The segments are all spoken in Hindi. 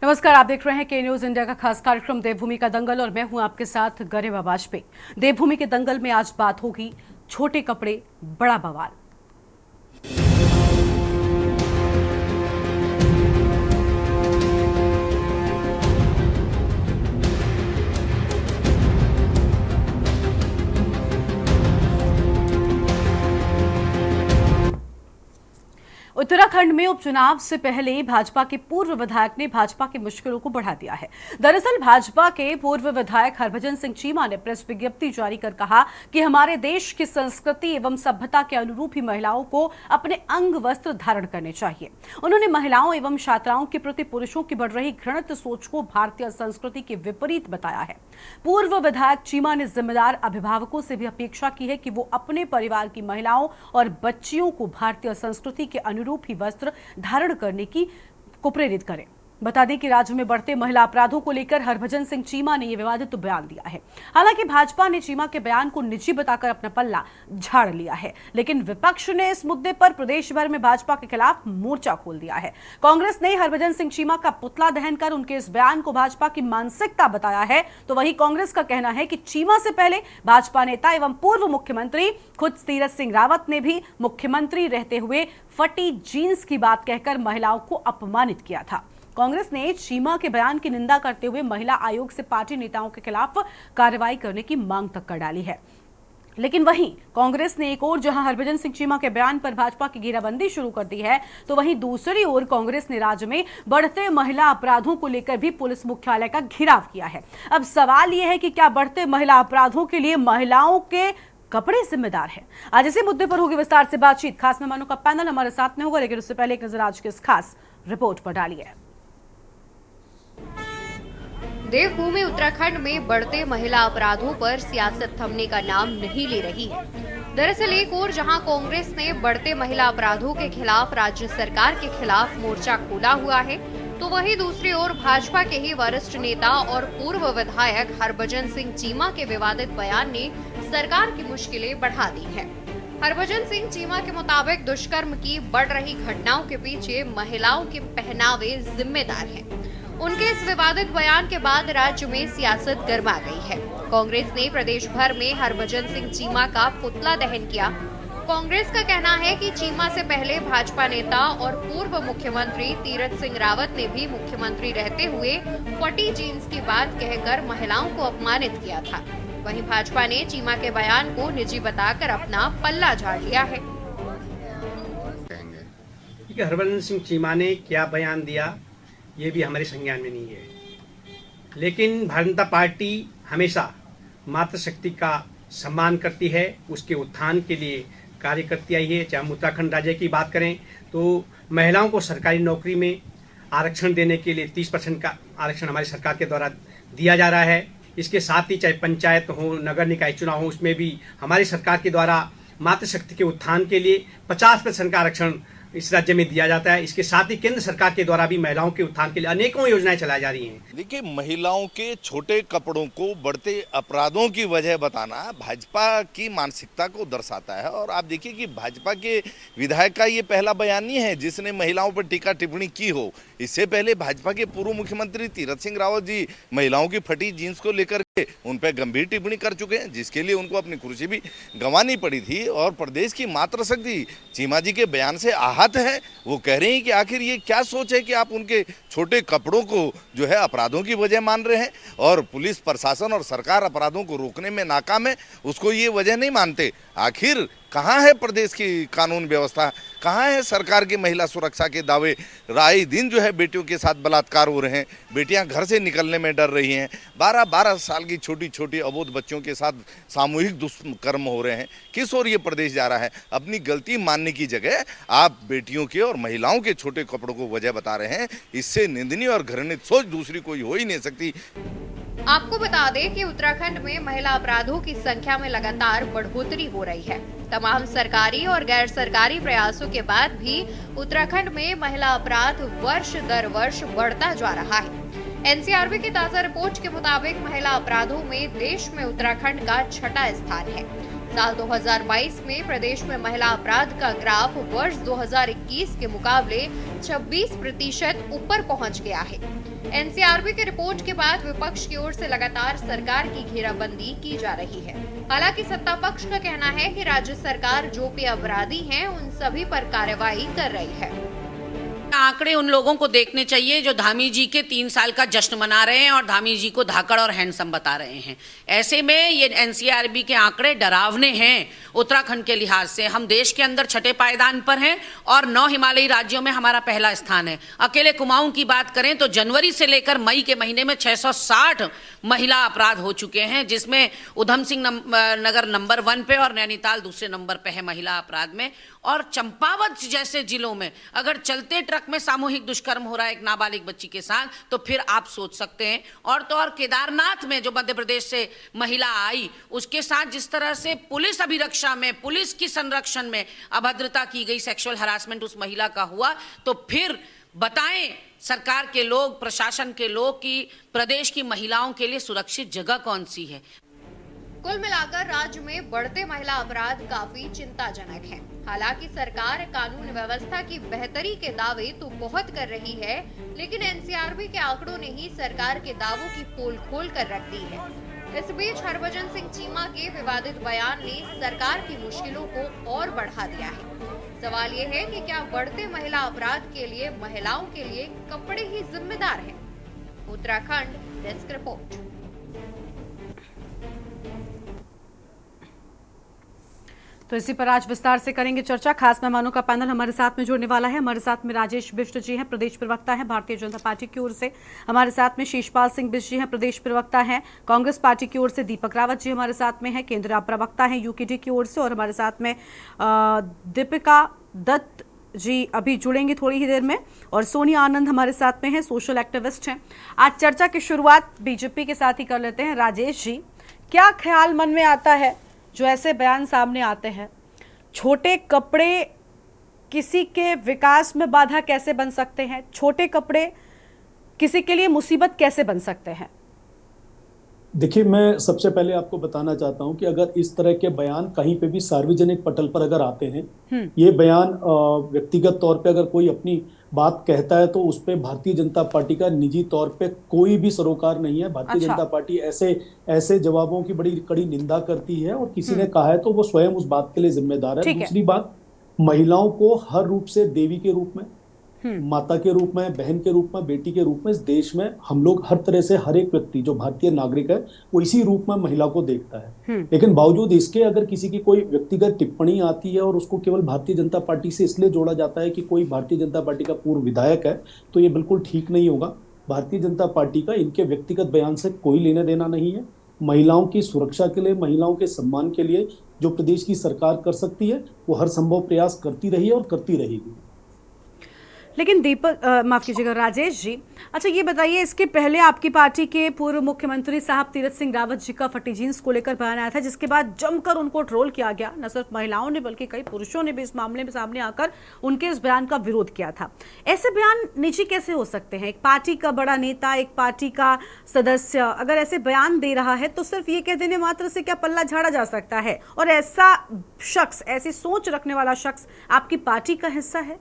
नमस्कार, आप देख रहे हैं के न्यूज इंडिया का खास कार्यक्रम देवभूमि का दंगल और मैं हूं आपके साथ गरिमा वाजपेयी। देवभूमि के दंगल में आज बात होगी छोटे कपड़े बड़ा बवाल। उत्तराखंड में उपचुनाव से पहले भाजपा के पूर्व विधायक ने भाजपा की मुश्किलों को बढ़ा दिया है। दरअसल भाजपा के पूर्व विधायक हरभजन सिंह चीमा ने प्रेस विज्ञप्ति जारी कर कहा कि हमारे देश की संस्कृति एवं सभ्यता के अनुरूप ही महिलाओं को अपने अंग वस्त्र धारण करने चाहिए। उन्होंने महिलाओं एवं छात्राओं के प्रति पुरुषों की बढ़ रही घृणित सोच को भारतीय संस्कृति के विपरीत बताया है। पूर्व विधायक चीमा ने जिम्मेदार अभिभावकों से भी अपेक्षा की है कि वो अपने परिवार की महिलाओं और बच्चियों को भारतीय संस्कृति के अनुरूप ही वस्त्र धारण करने को प्रेरित करें। बता दें कि राज्य में बढ़ते महिला अपराधों को लेकर हरभजन सिंह चीमा ने यह विवादित बयान दिया है। हालांकि भाजपा ने चीमा के बयान को निजी बताकर अपना पल्ला झाड़ लिया है, लेकिन विपक्ष ने इस मुद्दे पर प्रदेश भर में भाजपा के खिलाफ मोर्चा खोल दिया है। कांग्रेस ने हरभजन सिंह चीमा का पुतला दहन कर उनके इस बयान को भाजपा की मानसिकता बताया है, तो वहीं कांग्रेस का कहना है कि चीमा से पहले भाजपा नेता एवं पूर्व मुख्यमंत्री खुद तीरथ सिंह रावत ने भी मुख्यमंत्री रहते हुए फटी जीन्स की बात कहकर महिलाओं को अपमानित किया था। कांग्रेस ने चीमा के बयान की निंदा करते हुए महिला आयोग से पार्टी नेताओं के खिलाफ कार्रवाई करने की मांग तक कर डाली है। लेकिन वहीं कांग्रेस ने एक ओर जहां हरभजन सिंह चीमा के बयान पर भाजपा की घेराबंदी शुरू कर दी है, तो वहीं दूसरी ओर कांग्रेस ने राज्य में बढ़ते महिला अपराधों को लेकर भी पुलिस मुख्यालय का घेराव किया है। अब सवाल यह है कि क्या बढ़ते महिला अपराधों के लिए महिलाओं के कपड़े जिम्मेदार है? आज इसी मुद्दे पर होगी विस्तार से बातचीत। खास मेहमानों का पैनल हमारे साथ में होगा, लेकिन उससे पहले एक नजर आज की इस खास रिपोर्ट पर डालिए। देवभूमि उत्तराखंड में बढ़ते महिला अपराधों पर सियासत थमने का नाम नहीं ले रही है। दरअसल एक ओर जहां कांग्रेस ने बढ़ते महिला अपराधों के खिलाफ राज्य सरकार के खिलाफ मोर्चा खोला हुआ है, तो वहीं दूसरी ओर भाजपा के ही वरिष्ठ नेता और पूर्व विधायक हरभजन सिंह चीमा के विवादित बयान ने सरकार की मुश्किलें बढ़ा दी है। हरभजन सिंह चीमा के मुताबिक दुष्कर्म की बढ़ रही घटनाओं के पीछे महिलाओं के पहनावे जिम्मेदार हैं। उनके इस विवादित बयान के बाद राज्य में सियासत गर्मा गई है। कांग्रेस ने प्रदेश भर में हरभजन सिंह चीमा का पुतला दहन किया। कांग्रेस का कहना है कि चीमा से पहले भाजपा नेता और पूर्व मुख्यमंत्री तीरथ सिंह रावत ने भी मुख्यमंत्री रहते हुए फटी जीन्स की बात कहकर महिलाओं को अपमानित किया था। वहीं भाजपा ने चीमा के बयान को निजी बताकर अपना पल्ला झाड़ लिया है। हरभजन सिंह चीमा ने क्या बयान दिया ये भी हमारे संज्ञान में नहीं है, लेकिन भारतीय जनता पार्टी हमेशा मातृशक्ति का सम्मान करती है, उसके उत्थान के लिए कार्य करती आई है। चाहे हम उत्तराखंड राज्य की बात करें तो महिलाओं को सरकारी नौकरी में आरक्षण देने के लिए 30% का आरक्षण हमारी सरकार के द्वारा दिया जा रहा है। इसके साथ ही चाहे पंचायत हो, नगर निकाय चुनाव हो, उसमें भी हमारी सरकार के द्वारा मातृशक्ति के उत्थान के लिए 50% का आरक्षण इस राज्य में दिया जाता है। इसके साथ ही केंद्र सरकार के द्वारा भी महिलाओं के उत्थान के लिए अनेकों योजनाएं चलाई जा रही हैं। देखिए, महिलाओं के छोटे कपड़ों को बढ़ते अपराधों की वजह बताना भाजपा की मानसिकता को दर्शाता है। और आप देखिए कि भाजपा के विधायक का ये पहला बयान नहीं है जिसने महिलाओं पर टीका टिप्पणी की हो। इससे पहले भाजपा के पूर्व मुख्यमंत्री तीरथ सिंह रावत जी महिलाओं की फटी जीन्स को लेकर के उन पर गंभीर टिप्पणी कर चुके हैं, जिसके लिए उनको अपनी कुर्सी भी गंवानी पड़ी थी। और प्रदेश की मातृशक्ति चीमा जी के बयान से आहत है। वो कह रहे हैं कि आखिर ये क्या सोच है कि आप उनके छोटे कपड़ों को जो है अपराधों की वजह मान रहे हैं, और पुलिस प्रशासन और सरकार अपराधों को रोकने में नाकाम है, उसको ये वजह नहीं मानते। आखिर कहाँ है प्रदेश की कानून व्यवस्था, कहाँ है सरकार की महिला सुरक्षा के दावे? राय दिन जो है बेटियों के साथ बलात्कार हो रहे हैं, बेटियां घर से निकलने में डर रही हैं, 12-12 साल की छोटी छोटी अबोध बच्चों के साथ सामूहिक दुष्कर्म हो रहे हैं। किस ओर ये प्रदेश जा रहा है? अपनी गलती मानने की जगह आप बेटियों के और महिलाओं के छोटे कपड़ों को वजह बता रहे हैं। इससे निंदनीय और घृणित सोच दूसरी कोई हो ही नहीं सकती। आपको बता दें कि उत्तराखंड में महिला अपराधों की संख्या में लगातार बढ़ोतरी हो रही है। तमाम सरकारी और गैर सरकारी प्रयासों के बाद भी उत्तराखंड में महिला अपराध वर्ष दर वर्ष बढ़ता जा रहा है। एनसीआरबी की ताजा रिपोर्ट के मुताबिक महिला अपराधों में देश में उत्तराखंड का 6ठा स्थान है। साल 2022 में प्रदेश में महिला अपराध का ग्राफ वर्ष 2021 के मुकाबले 26% ऊपर पहुंच गया है। एनसीआरबी की रिपोर्ट के बाद विपक्ष की ओर से लगातार सरकार की घेराबंदी की जा रही है। हालांकि सत्ता पक्ष का कहना है कि राज्य सरकार जो भी अपराधी हैं, उन सभी पर कार्रवाई कर रही है। आंकड़े उन लोगों को देखने चाहिए जो धामी जी के 3 साल का जश्न मना रहे हैं और धामी जी को धाकड़ और हैंडसम बता रहे हैं। ऐसे में ये एनसीआरबी के आंकड़े डरावने हैं। उत्तराखंड के लिहाज से हम देश के अंदर छठे पायदान पर हैं और 9 हिमालयी राज्यों में हमारा पहला स्थान है। अकेले कुमाऊं की बात करें तो जनवरी से लेकर मई के महीने में 660 महिला अपराध हो चुके हैं, जिसमें उधम सिंह नगर नंबर 1 पे और नैनीताल दूसरे नंबर पे है महिला अपराध में। और चंपावत जैसे जिलों में अगर चलते ट्रक में सामूहिक दुष्कर्म हो रहा है एक नाबालिग बच्ची के साथ, तो फिर आप सोच सकते हैं। और तो और केदारनाथ में जो मध्य प्रदेश से महिला आई, उसके साथ जिस तरह से पुलिस अभिरक्षा में, पुलिस की संरक्षण में अभद्रता की गई, सेक्सुअल हरासमेंट उस महिला का हुआ, तो फिर बताएं सरकार के लोग, प्रशासन के लोग कि प्रदेश की महिलाओं के लिए सुरक्षित जगह कौन सी है। कुल मिलाकर राज्य में बढ़ते महिला अपराध काफी चिंताजनक है। हालांकि सरकार कानून व्यवस्था की बेहतरी के दावे तो बहुत कर रही है, लेकिन एनसीआरबी के आंकड़ों ने ही सरकार के दावों की पोल खोल कर रख दी है। इस बीच हरभजन सिंह चीमा के विवादित बयान ने सरकार की मुश्किलों को और बढ़ा दिया है। सवाल ये है कि क्या बढ़ते महिला अपराध के लिए महिलाओं के लिए कपड़े ही जिम्मेदार हैं? Uttarakhand desk report. तो इसी पर आज विस्तार से करेंगे चर्चा। खास मेहमानों का पैनल हमारे साथ में जुड़ने वाला है। हमारे साथ में राजेश बिष्ट जी हैं, प्रदेश प्रवक्ता हैं भारतीय जनता पार्टी की ओर से। हमारे साथ में शीशपाल सिंह बिष्ट जी हैं, प्रदेश प्रवक्ता हैं कांग्रेस पार्टी की ओर से। दीपक रावत जी हमारे साथ में हैं, केंद्रीय प्रवक्ता हैं यूकेडी की ओर से। और हमारे साथ में दीपिका दत्त जी अभी जुड़ेंगे थोड़ी ही देर में। और सोनिया आनंद हमारे साथ में हैं, सोशल एक्टिविस्ट हैं। आज चर्चा की शुरुआत बीजेपी के साथ ही कर लेते हैं। राजेश जी, क्या ख्याल मन में आता है जो ऐसे बयान सामने आते हैं? छोटे कपड़े किसी के विकास में बाधा कैसे बन सकते हैं? छोटे कपड़े किसी के लिए मुसीबत कैसे बन सकते हैं? देखिए, मैं सबसे पहले आपको बताना चाहता हूं कि अगर इस तरह के बयान कहीं पे भी सार्वजनिक पटल पर अगर आते हैं, ये बयान व्यक्तिगत तौर पे अगर कोई अपनी बात कहता है तो उस पे भारतीय जनता पार्टी का निजी तौर पे कोई भी सरोकार नहीं है। भारतीय जनता पार्टी ऐसे जवाबों की बड़ी कड़ी निंदा करती है और किसी ने कहा है तो वो स्वयं उस बात के लिए जिम्मेदार है। दूसरी बात, महिलाओं को हर रूप से देवी के रूप में, माता के रूप में, बहन के रूप में, बेटी के रूप में इस देश में हम लोग हर तरह से, हर एक व्यक्ति जो भारतीय नागरिक है वो इसी रूप में महिला को देखता है। लेकिन बावजूद इसके अगर किसी की कोई व्यक्तिगत टिप्पणी आती है और उसको केवल भारतीय जनता पार्टी से इसलिए जोड़ा जाता है कि कोई भारतीय जनता पार्टी का पूर्व विधायक है, तो ये बिल्कुल ठीक नहीं होगा। भारतीय जनता पार्टी का इनके व्यक्तिगत बयान से कोई लेना देना नहीं है। महिलाओं की सुरक्षा के लिए, महिलाओं के सम्मान के लिए जो प्रदेश की सरकार कर सकती है वो हर संभव प्रयास करती रही है और करती रहेगी। लेकिन दीपक, माफ कीजिएगा राजेश जी, अच्छा ये बताइए, इसके पहले आपकी पार्टी के पूर्व मुख्यमंत्री साहब तीरथ सिंह रावत जी का फटी जींस को लेकर बयान आया था, जिसके बाद जमकर उनको ट्रोल किया गया। न सिर्फ महिलाओं ने बल्कि कई पुरुषों ने भी इस मामले में सामने आकर उनके इस बयान का विरोध किया था। ऐसे बयान निजी कैसे हो सकते हैं? एक पार्टी का बड़ा नेता, एक पार्टी का सदस्य अगर ऐसे बयान दे रहा है तो सिर्फ ये कह देने मात्र से क्या पल्ला झाड़ा जा सकता है? और ऐसा शख्स, ऐसी सोच रखने वाला शख्स आपकी पार्टी का हिस्सा है?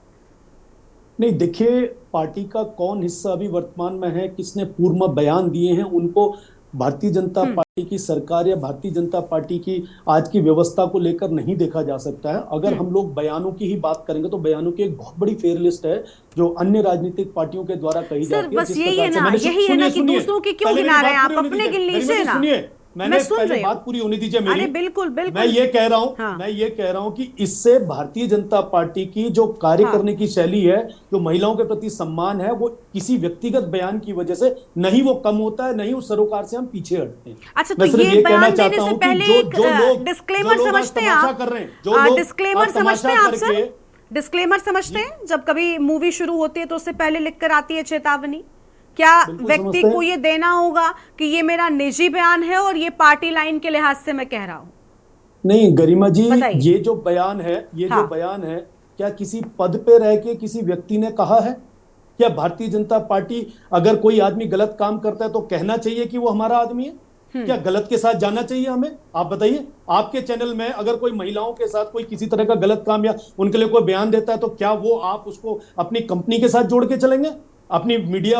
नहीं, देखिए, पार्टी का कौन हिस्सा अभी वर्तमान में है, किसने पूर्व में बयान दिए हैं, उनको भारतीय जनता पार्टी की सरकार या भारतीय जनता पार्टी की आज की व्यवस्था को लेकर नहीं देखा जा सकता है। अगर हम लोग बयानों की ही बात करेंगे तो बयानों की एक बहुत बड़ी फेयर लिस्ट है जो अन्य राजनीतिक पार्टियों के द्वारा कही जाती है। बस यही है ना कि दूसरों की क्यों गिना रहे हैं आप? अपने गिन लीजिए ना। मैंने पहले बात पूरी होनी दीजिए मेरी। अरे बिल्कुल बिल्कुल, मैं ये कह रहा हूं कि इससे भारतीय जनता पार्टी की जो कार्य करने की शैली है, जो महिलाओं के प्रति सम्मान है, वो किसी व्यक्तिगत बयान की वजह से नहीं वो कम होता है, नहीं उस सरोकार से हम पीछे हटते हैं। अच्छा, तो ये बयान देने से पहले डिस्क्लेमर समझते हैं आप? डिस्क्लेमर समझते हैं आप सर? डिस्क्लेमर समझते हैं? जब कभी मूवी शुरू होती है तो उससे पहले लिखकर आती है चेतावनी। क्या व्यक्ति को ये देना होगा कि ये मेरा निजी बयान है और ये पार्टी लाइन के लिहाज से मैं कह रहा हूं? नहीं गरिमा जी, ये जो बयान है, जो बयान है, क्या किसी पद पे रह के किसी व्यक्ति ने कहा है? क्या भारतीय जनता पार्टी अगर कोई आदमी गलत काम करता है तो कहना चाहिए कि वो हमारा आदमी है? क्या गलत के साथ जाना चाहिए हमें? आप बताइए, आपके चैनल में अगर कोई महिलाओं के साथ कोई किसी तरह का गलत काम या उनके लिए कोई बयान देता है तो क्या वो आप उसको अपनी कंपनी के साथ जोड़ के चलेंगे? अपनी मीडिया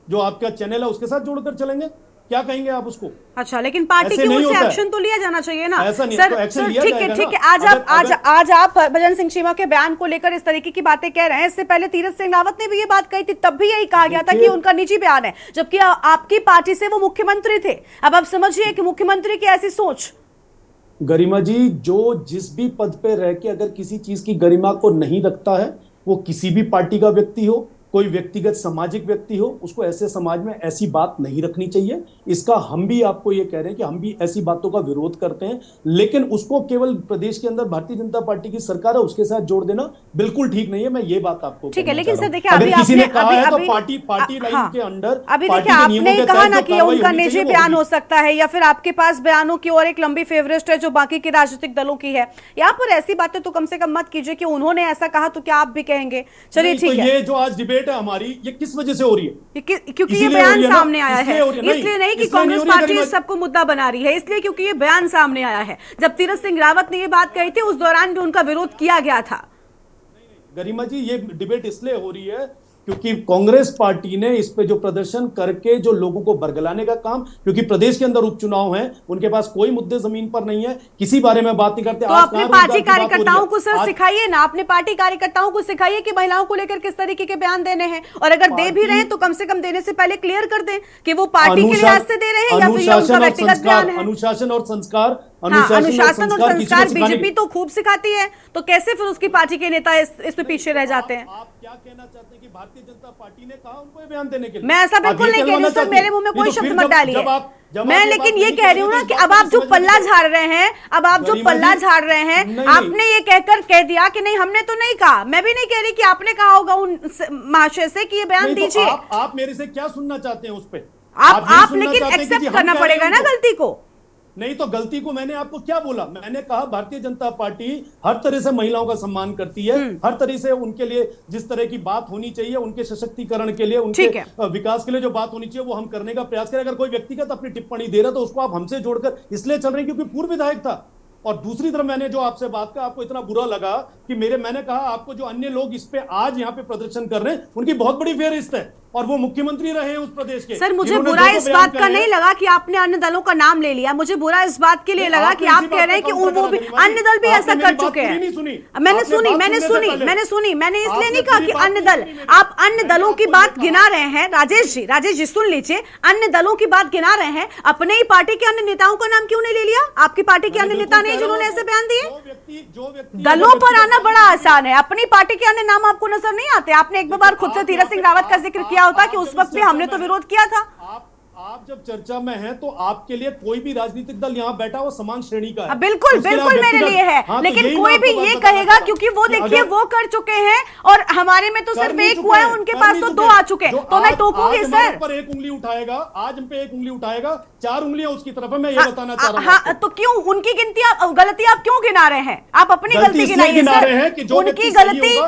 जो आपका चैनल है उसके साथ जोड़कर चलेंगे? क्या कहेंगे आप उसको? अच्छा, लेकिन पार्टी की ओर से एक्शन तो लिया जाना चाहिए ना। ऐसा नहीं, सर, तो एक्शन सर लिया ठीक है, जाएगा ठीक है। ना। आज आप हरभजन सिंह चीमा के बयान को लेकर इस तरीके की बातें कह रहे हैं। इससे पहले तीरथ सिंह रावत ने भी ये बात कही थी, तब भी यही कहा गया था कि उनका निजी बयान है, जबकि आपकी पार्टी से वो मुख्यमंत्री थे। अब आप समझिए कि मुख्यमंत्री की ऐसी सोच। गरिमा जी, जो जिस भी पद पे रह के अगर किसी चीज की गरिमा को नहीं रखता है, वो किसी भी पार्टी का व्यक्ति हो, कोई व्यक्तिगत सामाजिक व्यक्ति हो, उसको ऐसे समाज में ऐसी बात नहीं रखनी चाहिए। इसका हम भी आपको ये कह रहे हैं कि हम भी ऐसी बातों का विरोध करते हैं, लेकिन उसको केवल प्रदेश के अंदर भारतीय जनता पार्टी की सरकार है उसके साथ जोड़ देना बिल्कुल ठीक नहीं है। मैं ये बात आपको ठीक है, लेकिन सर देखिए, अगर किसी ने कहा है तो अभी पार्टी लाइन के अंदर, अभी देखिए, आपने कहा ना कि उनका निजी बयान हो सकता है, या फिर आपके पास बयानों की और एक लंबी फेवरेट है जो बाकी के राजनीतिक दलों की है। यहाँ पर ऐसी बातें तो कम से कम मत कीजिए कि उन्होंने ऐसा कहा तो क्या आप भी कहेंगे। चलिए ठीक है, ये जो आज डिबेट है हमारी, ये किस वजह से हो रही है? क्योंकि ये बयान सामने आया है। इसलिए नहीं कि कांग्रेस पार्टी सबको मुद्दा बना रही है, इसलिए क्योंकि ये बयान सामने आया है। जब तीरथ सिंह रावत ने ये बात कही थी, उस दौरान भी उनका विरोध किया गया था। गरिमा जी, ये डिबेट इसलिए हो रही है क्योंकि कांग्रेस पार्टी ने इस पे जो प्रदर्शन करके जो लोगों को बरगलाने का काम, क्योंकि प्रदेश के अंदर उपचुनाव हैं, उनके पास कोई मुद्दे जमीन पर नहीं है, किसी बारे में बात नहीं करते। तो अपने पार्टी कार्यकर्ताओं को सर सिखाइए ना, अपने पार्टी कार्यकर्ताओं को सिखाइए कि महिलाओं को लेकर किस तरीके के बयान देने हैं, और अगर दे भी रहे हैं तो कम से कम देने से पहले क्लियर कर दें कि वो पार्टी के लिहाज से दे रहे हैं या फिर ये उनका व्यक्तिगत बयान है। अनुशासन और संस्कार, अनुशासन और संस्कार बीजेपी तो खूब सिखाती है, तो कैसे फिर उसकी पार्टी के नेता इसमें पीछे रह जाते हैं? आप क्या कहना चाहते हैं कि भारतीय जनता पार्टी ने कहा उनको ये बयान देने के लिए? मैं ऐसा बिल्कुल नहीं कह रही हूँ सर, मेरे मुंह में कोई शब्द मत डालिए। मैं लेकिन ये कह रही हूँ ना कि अब आप जो पल्ला झाड़ रहे हैं, आपने ये कहकर कह दिया कि नहीं हमने तो नहीं कहा। मैं भी नहीं कह रही कि आपने कहा होगा उन महाशय से कि ये बयान दीजिए। आप मेरे से क्या सुनना चाहते हैं उस पे? आप लेकिन एक्सेप्ट करना पड़ेगा ना गलती को। नहीं तो गलती को मैंने आपको क्या बोला? मैंने कहा भारतीय जनता पार्टी हर तरह से महिलाओं का सम्मान करती है, हर तरह से उनके लिए जिस तरह की बात होनी चाहिए, उनके सशक्तिकरण के लिए, उनके विकास के लिए जो बात होनी चाहिए वो हम करने का प्रयास करें। अगर कोई व्यक्तिगत अपनी टिप्पणी दे रहा तो उसको आप हमसे जोड़कर इसलिए चल रहे हैं क्योंकि पूर्व विधायक था। और दूसरी तरफ मैंने जो आपसे बात कहा, आपको इतना बुरा लगा कि मैंने कहा आपको जो अन्य लोग इस पे आज यहाँ पे प्रदर्शन कर रहे हैं उनकी बहुत बड़ी फेहरिस्त है, और वो मुख्यमंत्री रहे हैं उस प्रदेश के। सर, मुझे बुरा इस बात का नहीं लगा कि आपने अन्य दलों का नाम ले लिया। मुझे बुरा इस बात के लिए लगा कि आप कह रहे हैं कि वो भी अन्य दल भी ऐसा कर चुके हैं। मैंने सुनी। मैंने इसलिए नहीं कहा कि अन्य दल, आप अन्य दलों की बात गिना रहे हैं। राजेश जी सुन लीजिए, अन्य दलों की बात गिना रहे हैं, अपने ही पार्टी के अन्य नेताओं का नाम क्यों नहीं ले लिया? आपकी पार्टी के अन्य नेता नहीं जिन्होंने ऐसे बयान दिए? दलों पर आना बड़ा आसान है, अपनी पार्टी के अन्य नाम आपको नजर नहीं आते? आपने एक बार खुद से तीरथ सिंह रावत का जिक्र किया होता कि उस वक्त भी हमने तो विरोध किया था। आप जब चर्चा में हैं तो आपके लिए कोई भी राजनीतिक दल यहाँ बैठा वो समान श्रेणी का है। बिल्कुल मेरे लिए है। हाँ, लेकिन कोई भी ये कहेगा क्योंकि वो देखिए वो कर चुके हैं और हमारे में तो सिर्फ एक हुआ है, उनके पास तो 2 आ चुके हैं, तो मैं टोकूंगी सर। पर एक उंगली उठाएगा, आज हम पे एक उंगली उठाएगा, 4 उंगलियां उसकी तरफ है। मैं ये बताना चाह रहा हूँ। तो क्यों उनकी गलती आप क्यों गिना रहे हैं? आप अपनी गलती गिनाइए सर।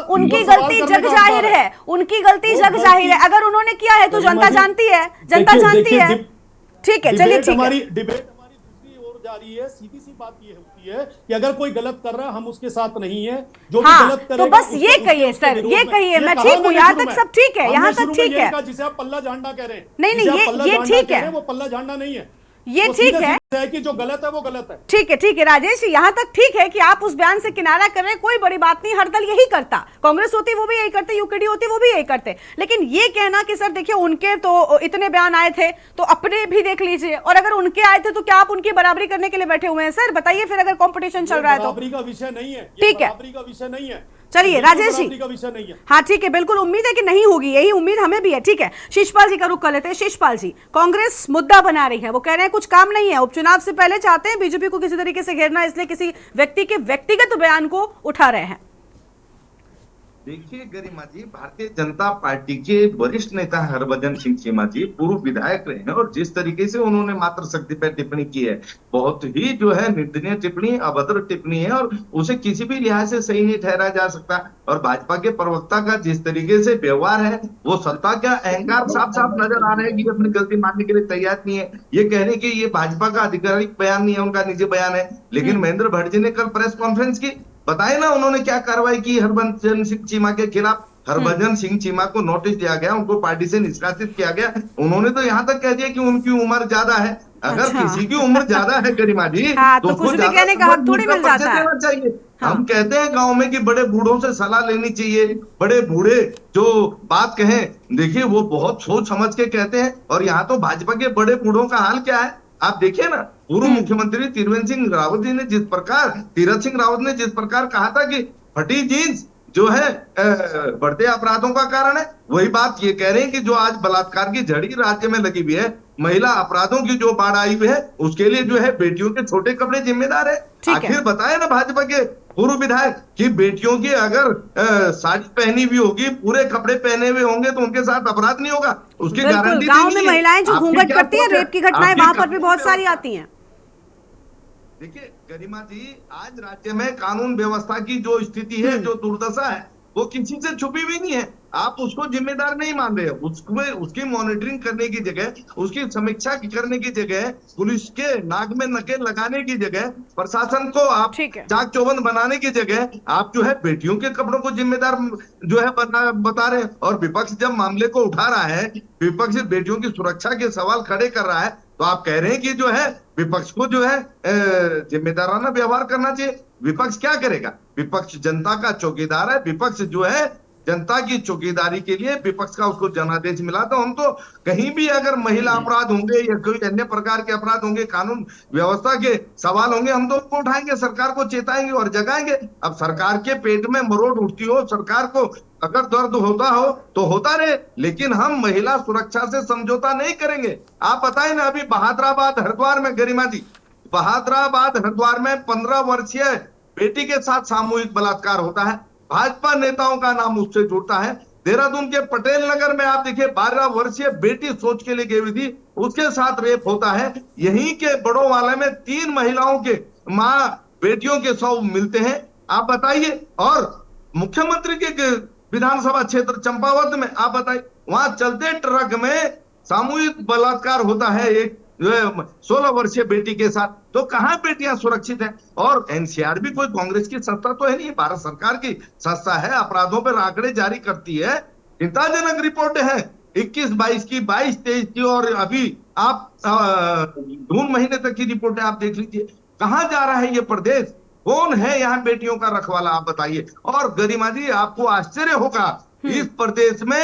उनकी गलती जग जाहिर है, उनकी गलती जग जाहिर है। अगर उन्होंने किया है तो जनता जानती है, ठीक है। चलिए, ठीक है। हमारी डिबेट दूसरी ओर जा रही है। सीधी सी बात ये होती है कि अगर कोई गलत कर रहा है हम उसके साथ नहीं है, जो भी गलत करेगा तो बस ये कहिए सर, ये कहिए। मैं ठीक हूँ, यहाँ तक सब ठीक है, यहाँ तक ठीक है। जिसे आप पल्ला झाड़ना कह रहे हैं, नहीं, ये ठीक है, वो पल्ला झाड़ना नहीं है, ये ठीक है कि जो गलत है वो गलत है। ठीक है राजेश, यहाँ तक ठीक है कि आप उस बयान से किनारा कर रहे हैं, कोई बड़ी बात नहीं। हर दल यही करता, कांग्रेस होती वो भी यही करते, यूकेडी होती वो भी यही करते। लेकिन ये कहना कि सर देखिए उनके तो इतने बयान आए थे तो अपने भी देख लीजिए, और अगर उनके आए थे तो क्या आप उनकी बराबरी करने के लिए बैठे हुए हैं? सर बताइए फिर, अगर कॉम्पिटिशन चल रहा है तो। बराबरी का विषय नहीं है, ठीक है, बराबरी का विषय नहीं है। चलिए राजेश जी, हाँ ठीक है, बिल्कुल उम्मीद है कि नहीं होगी, यही उम्मीद हमें भी है। ठीक है, शिषपाल जी का रुख कर लेते हैं। शिषपाल जी, कांग्रेस मुद्दा बना रही है, वो कह रहे हैं कुछ काम नहीं है, उपचुनाव से पहले चाहते हैं बीजेपी को किसी तरीके से घेरना, इसलिए किसी व्यक्ति के व्यक्तिगत बयान को उठा रहे हैं। देखिए गरिमा जी, भारतीय जनता पार्टी के वरिष्ठ नेता हरभजन सिंह चीमा जी पूर्व विधायक रहे हैं, और जिस तरीके से उन्होंने मातृशक्ति पर टिप्पणी की है, बहुत ही जो है निंदनीय टिप्पणी, अभद्र टिप्पणी है, और उसे किसी भी लिहाज से सही नहीं ठहराया जा सकता। और भाजपा के प्रवक्ता का जिस तरीके से व्यवहार है, वो सत्ता का अहंकार साफ साफ नजर आ रहा है कि अपनी गलती मानने के लिए तैयार नहीं है। ये कहने की ये भाजपा का आधिकारिक बयान नहीं है, उनका निजी बयान है। लेकिन महेंद्र भट्ट जी ने कल प्रेस कॉन्फ्रेंस की, बताए ना उन्होंने क्या कार्रवाई की हरभजन सिंह चीमा के खिलाफ। हरभजन सिंह चीमा को नोटिस दिया गया, उनको पार्टी से निष्कासित किया गया। उन्होंने तो यहाँ तक कह दिया कि उनकी उम्र ज्यादा है। अगर अच्छा। किसी की उम्र ज्यादा है गरिमा जी, हाँ, तो उसको कुछ भी ज्यादा कहने का हक संबंध थोड़ी का मिल जाता परिचय है। देना चाहिए। हाँ। हम कहते हैं गांव में कि बड़े बूढ़ों से सलाह लेनी चाहिए। बड़े बूढ़े जो बात कहें, देखिए वो बहुत सोच समझ के कहते हैं। और यहाँ तो भाजपा के बड़े बूढ़ों का हाल क्या है आप देखिए ना। पूर्व मुख्यमंत्री तीरथ सिंह रावत ने जिस प्रकार कहा था कि फटी जींस जो है बढ़ते अपराधों का कारण है, वही बात ये कह रहे हैं कि जो आज बलात्कार की झड़ी राज्य में लगी हुई है, महिला अपराधों की जो बाढ़ आई हुई है, उसके लिए जो है बेटियों के छोटे कपड़े जिम्मेदार है। ठीक है। आखिर बताए ना भाजपा के पूर्व विधायक कि बेटियों की अगर साड़ी पहनी हुई होगी, पूरे कपड़े पहने हुए होंगे, तो उनके साथ अपराध नहीं होगा। उसकी बिल्कुल, गारंटी गांव नहीं में है। महिलाएं जो आपकी घूंघट क्या करती हैं, सोच है? रेप की घटनाएं आपकी वहां पर भी कानून बहुत सारी व्यवस्था- आती हैं। देखिए गरिमा जी, आज राज्य में कानून व्यवस्था की जो स्थिति है, जो दुर्दशा है, वो किसी से छुपी हुई नहीं है। आप उसको जिम्मेदार नहीं मान रहे। उसकी मॉनिटरिंग करने की जगह, उसकी समीक्षा करने की जगह, पुलिस के नाक में नकेल लगाने की जगह, प्रशासन को आप ठीक है। चाक चौबंद बनाने की जगह, आप जो है बेटियों के कपड़ों को जिम्मेदार जो है बता रहे हैं। और विपक्ष जब मामले को उठा रहा है, विपक्ष बेटियों की सुरक्षा के सवाल खड़े कर रहा है, तो आप कह रहे हैं कि जो है विपक्ष को जो है जिम्मेदाराना व्यवहार करना चाहिए। विपक्ष क्या करेगा? विपक्ष जनता का चौकीदार है। विपक्ष जो है जनता की चौकीदारी के लिए विपक्ष का उसको जनादेश मिला। तो हम तो कहीं भी अगर महिला अपराध होंगे या कोई अन्य प्रकार के अपराध होंगे, कानून व्यवस्था के सवाल होंगे, हम तो उनको उठाएंगे, सरकार को चेताएंगे और जगाएंगे। अब सरकार के पेट में मरोड़ उठती हो, सरकार को अगर दर्द होता हो तो होता रहे, लेकिन हम महिला सुरक्षा से समझौता नहीं करेंगे। आप बताएं ना, अभी बहादुराबाद हरिद्वार में गरिमा जी, बहादुराबाद हरिद्वार में 15 वर्षीय बेटी के साथ सामूहिक बलात्कार होता है। भाजपा नेताओं का नाम उससे जुड़ता है। देहरादून के पटेल नगर में आप देखिए, 12 वर्षीय बेटी सोच के लिए गई हुई थी, उसके साथ रेप होता है। यहीं के बड़ों वाले में 3 महिलाओं के मां बेटियों के शव मिलते हैं। आप बताइए। और मुख्यमंत्री के विधानसभा क्षेत्र चंपावत में आप बताइए, वहां चलते ट्रक में सामूहिक बलात्कार होता है एक 16 वर्षीय बेटी के साथ। तो कहां बेटियां सुरक्षित हैं? और एनसीआर भी कोई कांग्रेस की संस्था तो है नहीं, भारत सरकार की संस्था है, अपराधों पर आंकड़े जारी करती है। चिंताजनक रिपोर्ट है 21-22 की, 22-23 की, और अभी आप जून महीने तक की रिपोर्ट है, आप देख लीजिए। कहां जा रहा है ये प्रदेश? कौन है यहाँ बेटियों का रखवाला? आप बताइए। और गरिमा जी, आपको आश्चर्य होगा, इस प्रदेश में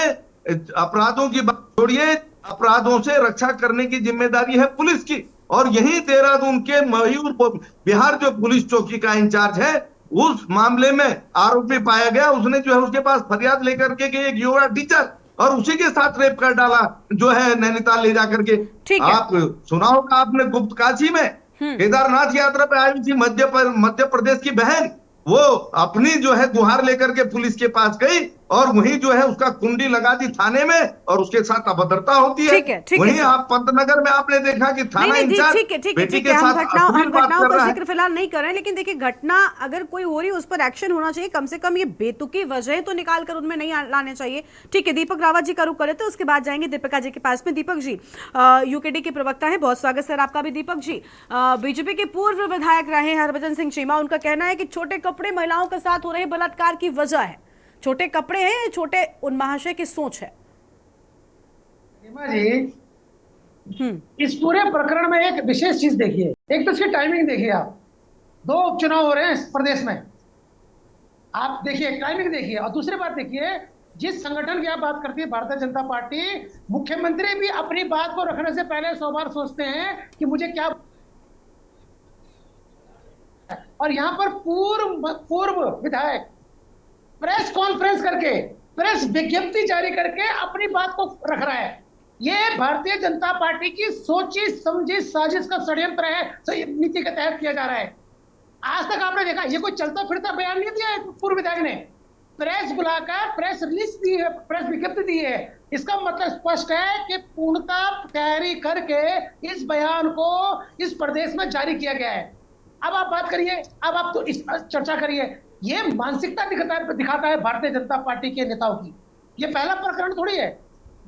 अपराधों की बात छोड़िए, अपराधों से रक्षा करने की जिम्मेदारी है पुलिस की। और यही देहरादून के मयूर बिहार जो पुलिस चौकी का इंचार्ज है, उस मामले में आरोपी पाया गया। उसने जो है उसके पास फरियाद लेकर के एक युवा टीचर और उसी के साथ रेप कर डाला, जो है नैनीताल ले जाकर के। ठीक है। आप सुना होगा आपने, गुप्त काशी में केदारनाथ यात्रा पे आई थी मध्य प्रदेश की बहन, वो अपनी जो है गुहार लेकर के पुलिस के पास गई और वहीं जो है उसका कुंडी लगा दी थाने में, और उसके साथ अभद्रता होती है। ठीक है वहीं सर। आप पंतनगर में आपने देखा कि थाना नहीं, इंचार्ज ठीक है बेटी के हम साथ घटनाओं अश्लील बात कर का रहा है। जिक्र फिलहाल नहीं कर रहे हैं, लेकिन देखिए घटना अगर कोई हो रही है उस पर एक्शन होना चाहिए। कम से कम ये बेतुकी वजह तो निकाल कर उनमें नहीं लाने चाहिए। ठीक है, दीपक रावत जी का रुख करे तो उसके बाद जाएंगे दीपिका जी के पास में। दीपक जी यूकेडी के प्रवक्ता है, बहुत स्वागत सर आपका भी। दीपक जी, बीजेपी के पूर्व विधायक रहे हरभजन सिंह चीमा, उनका कहना है कि छोटे कपड़े महिलाओं के साथ हो रहे बलात्कार की वजह है। छोटे कपड़े हैं या छोटे उन महाशय की सोच है? जी, इस पूरे प्रकरण में एक विशेष चीज देखिए। एक तो इसकी टाइमिंग देखिए आप, 2 उपचुनाव हो रहे हैं इस प्रदेश में, आप देखिए टाइमिंग देखिए। और दूसरी बात देखिए, जिस संगठन की आप बात करती है भारतीय जनता पार्टी, मुख्यमंत्री भी अपनी बात को रखने से पहले 100 बार सोचते हैं कि मुझे क्या। और यहाँ पर पूर्व विधायक प्रेस कॉन्फ्रेंस करके, प्रेस विज्ञप्ति जारी करके अपनी बात को रख रहा है। ये भारतीय जनता पार्टी की सोची समझी साजिश का षड्यंत्र है, नीति के तहत किया जा रहा है। आज तक आपने देखा, ये कोई चलता फिरता बयान नहीं दिया है पूर्व विधायक ने। प्रेस बुलाकर प्रेस रिलीज दी है, प्रेस विज्ञप्ति दी है। इसका मतलब स्पष्ट है कि पूर्णतः तैयारी करके इस बयान को इस प्रदेश में जारी किया गया है। अब आप बात करिए, अब आप तो इस पर चर्चा करिए। ये मानसिकता दिखाता है भारतीय जनता पार्टी के नेताओं की। ये पहला प्रकरण थोड़ी है,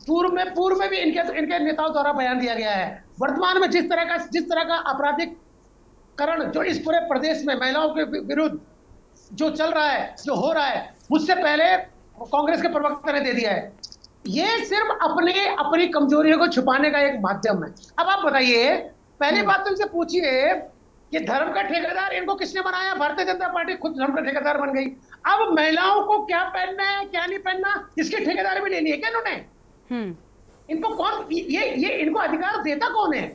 पूर्व में भी इनके नेताओं द्वारा बयान दिया गया है। वर्तमान में जिस तरह का आपराधिकरण जो इस पूरे प्रदेश में महिलाओं के विरुद्ध जो चल रहा है, जो हो रहा है, मुझसे पहले कांग्रेस के प्रवक्ता ने दे दिया है। ये सिर्फ अपनी कमजोरियों को छुपाने का एक माध्यम है। अब आप बताइए, पहली बात तो इनसे पूछिए कि धर्म का ठेकेदार इनको किसने बनाया? भारतीय जनता पार्टी खुद धर्म का ठेकेदार बन गई। अब महिलाओं को क्या पहनना है, क्या नहीं पहनना, इसकी ठेकेदारी भी लेनी है क्या इन्होंने? इनको कौन, ये इनको अधिकार देता कौन है?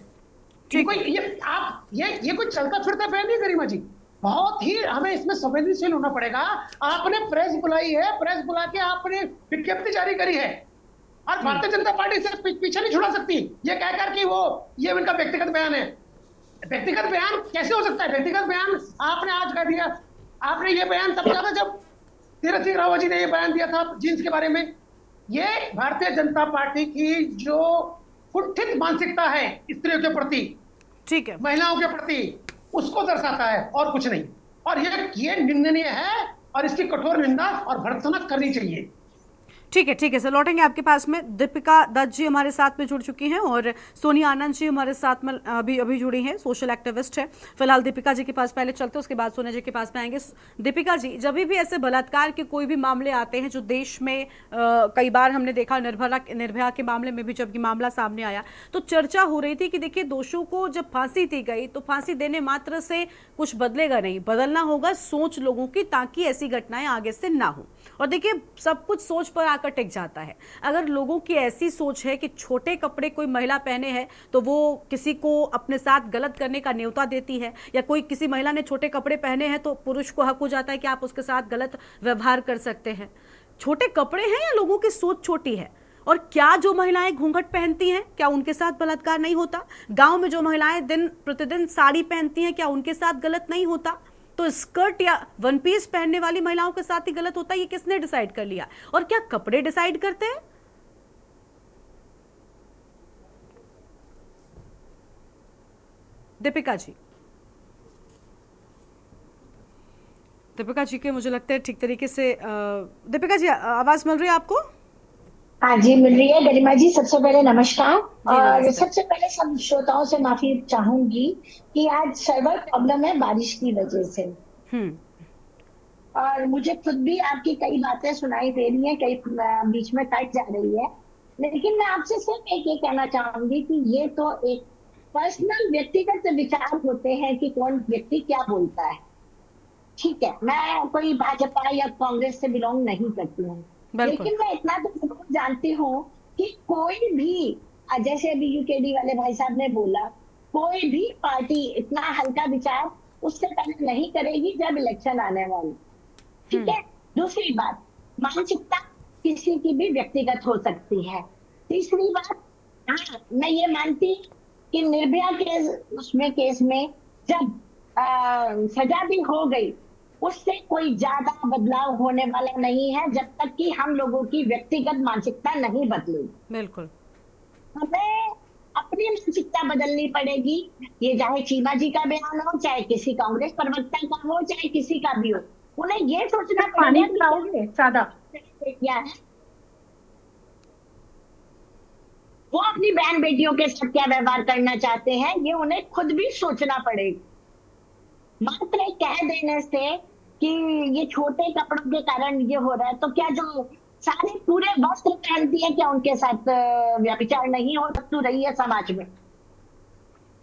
इनको ये कोई चलता फिरता फैन नहीं गरिमा जी। बहुत ही हमें इसमें संवेदनशील होना पड़ेगा। आपने प्रेस बुलाई है, प्रेस बुला के आपने विज्ञप्ति जारी करी है और भारतीय जनता पार्टी से पीछे नहीं छुड़ा सकती ये कहकर कि ये उनका व्यक्तिगत बयान है। व्यक्तिगत बयान कैसे हो सकता है? व्यक्तिगत बयान आपने आज कह दिया। आपने ये बयान तब किया था जब तीरथ सिंह रावत जी ने ये बयान दिया था जींस के बारे में। ये भारतीय जनता पार्टी की जो कुंठित मानसिकता है स्त्रियों के प्रति, ठीक है, महिलाओं के प्रति, उसको दर्शाता है और कुछ नहीं। और ये निंदनीय है और इसकी कठोर निंदा और भर्त्सना करनी चाहिए। ठीक है सर, लौटेंगे आपके पास में। दीपिका दत्त जी हमारे साथ में जुड़ चुकी हैं और सोनिया आनंद जी हमारे साथ में अभी जुड़ी हैं, सोशल एक्टिविस्ट है। फिलहाल दीपिका जी के पास पहले चलते, उसके बाद सोनिया जी के पास में आएंगे। दीपिका जी, जब भी ऐसे बलात्कार के कोई भी मामले आते हैं जो देश में कई बार हमने देखा, निर्भया के मामले में भी जब ये मामला सामने आया तो चर्चा हो रही थी कि देखिए दोषियों को जब फांसी दी गई तो फांसी देने मात्र से कुछ बदलेगा नहीं, बदलना होगा सोच लोगों की, ताकि ऐसी घटनाएं आगे से ना हो। और देखिए सब कुछ सोच पर आकर टिक जाता है। अगर लोगों की ऐसी सोच है कि छोटे कपड़े कोई महिला पहने है तो वो किसी को अपने साथ गलत करने का न्योता देती है, या कोई किसी महिला ने छोटे कपड़े पहने हैं तो पुरुष को हक हो जाता है कि आप उसके साथ गलत व्यवहार कर सकते हैं। छोटे कपड़े हैं या लोगों की सोच छोटी है? और क्या जो महिलाएं घूंघट पहनती हैं क्या उनके साथ बलात्कार नहीं होता? गांव में जो महिलाएं दिन प्रतिदिन साड़ी पहनती हैं क्या उनके साथ गलत नहीं होता? तो स्कर्ट या वन पीस पहनने वाली महिलाओं के साथ ही गलत होता है, ये किसने डिसाइड कर लिया? और क्या कपड़े डिसाइड करते हैं? दीपिका जी के मुझे लगता है ठीक तरीके से दीपिका जी आवाज मिल रही है आपको? हाँ जी मिल रही है। गरिमा जी सबसे पहले नमस्कार। और सबसे पहले सब श्रोताओं से माफी चाहूंगी कि आज सर्वर प्रॉब्लम है बारिश की वजह से। और मुझे खुद भी आपकी कई बातें सुनाई दे रही हैं, कई बीच में कट जा रही है। लेकिन मैं आपसे सिर्फ ये कहना चाहूंगी कि ये तो एक पर्सनल व्यक्तिगत विचार होते हैं कि कौन व्यक्ति क्या बोलता है। ठीक है, मैं कोई भाजपा या कांग्रेस से बिलोंग नहीं करती हूँ, लेकिन मैं इतना तो जरूर जानती हूँ कि कोई भी, जैसे अभी यूकेडी वाले भाई साहब ने बोला, कोई भी पार्टी इतना हल्का विचार उससे पहले नहीं करेगी जब इलेक्शन आने वाली। ठीक है। दूसरी बात, मानसिकता किसी की भी व्यक्तिगत हो सकती है। तीसरी बात, हाँ मैं ये मानती कि निर्भया केस में जब सजा भी हो गई उससे कोई ज्यादा बदलाव होने वाला नहीं है जब तक कि हम लोगों की व्यक्तिगत मानसिकता नहीं बदलेगी। बिल्कुल, हमें अपनी मानसिकता बदलनी पड़ेगी। ये चाहे चीमा जी का बयान हो, चाहे किसी कांग्रेस प्रवक्ता का हो, चाहे किसी का भी हो, उन्हें ये सोचना पड़ेगा क्या है, वो अपनी बहन बेटियों के साथ क्या व्यवहार करना चाहते हैं, ये उन्हें खुद भी सोचना पड़ेगा। मात्र कह देने से कि ये छोटे कपड़ों के कारण ये हो रहा है, तो क्या जो सारे पूरे वस्त्र पहनती है क्या उनके साथ व्यभिचार नहीं हो रही है समाज में?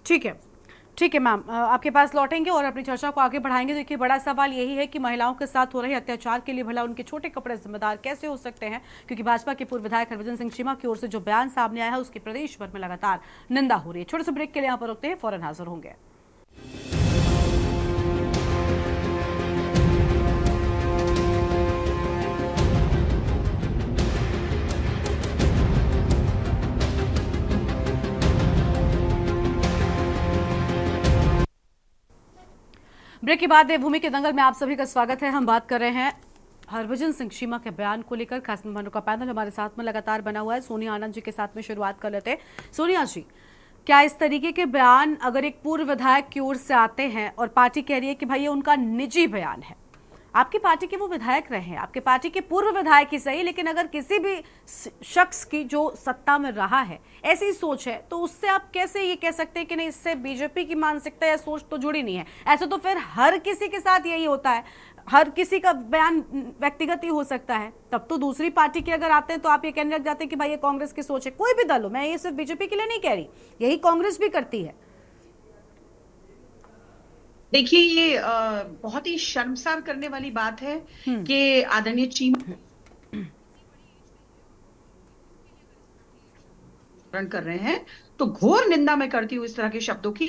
ठीक है मैम, आपके पास लौटेंगे और अपनी चर्चा को आगे बढ़ाएंगे। देखिए बड़ा सवाल यही है कि महिलाओं के साथ हो रहे अत्याचार के लिए भला उनके छोटे कपड़े जिम्मेदार कैसे हो सकते हैं, क्योंकि भाजपा के पूर्व विधायक हरभजन सिंह चीमा की ओर से जो बयान सामने आया है उसकी प्रदेश भर में लगातार निंदा हो रही है। छोटे से ब्रेक के लिए यहाँ पर रुकते हैं, फौरन हाजिर होंगे। ब्रेक के बाद देवभूमि के दंगल में आप सभी का स्वागत है। हम बात कर रहे हैं हरभजन सिंह चीमा के बयान को लेकर खास मेहमानों का पैनल हमारे साथ में लगातार बना हुआ है। सोनिया आनंद जी के साथ में शुरुआत कर लेते हैं। सोनिया जी, क्या इस तरीके के बयान अगर एक पूर्व विधायक की ओर से आते हैं और पार्टी कह रही है कि भाई ये उनका निजी बयान है, आपकी पार्टी के वो विधायक रहे हैं, आपके पार्टी के पूर्व विधायक ही सही, लेकिन अगर किसी भी शख्स की जो सत्ता में रहा है ऐसी सोच है, तो उससे आप कैसे ये कह सकते हैं कि नहीं इससे बीजेपी की मानसिकता या सोच तो जुड़ी नहीं है? ऐसे तो फिर हर किसी के साथ यही होता है, हर किसी का बयान व्यक्तिगत ही हो सकता है। तब तो दूसरी पार्टी के अगर आते हैं तो आप ये कहने लग जाते हैं कि भाई ये कांग्रेस की सोच है। कोई भी दल हो, मैं ये सिर्फ बीजेपी के लिए नहीं कह रही, यही कांग्रेस भी करती है। देखिए, ये बहुत ही शर्मसार करने वाली बात है कि आदरणीय चीमा कर रहे हैं, तो घोर निंदा मैं करती हूँ इस तरह के शब्दों की।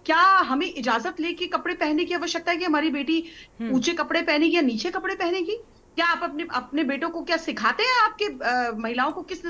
क्या हमें इजाजत लेके कपड़े पहनने की आवश्यकता है कि हमारी बेटी ऊंचे कपड़े पहनेगी या नीचे कपड़े पहनेगी? क्या आप अपने बेटों को क्या सिखाते हैं? आपके महिलाओं को किस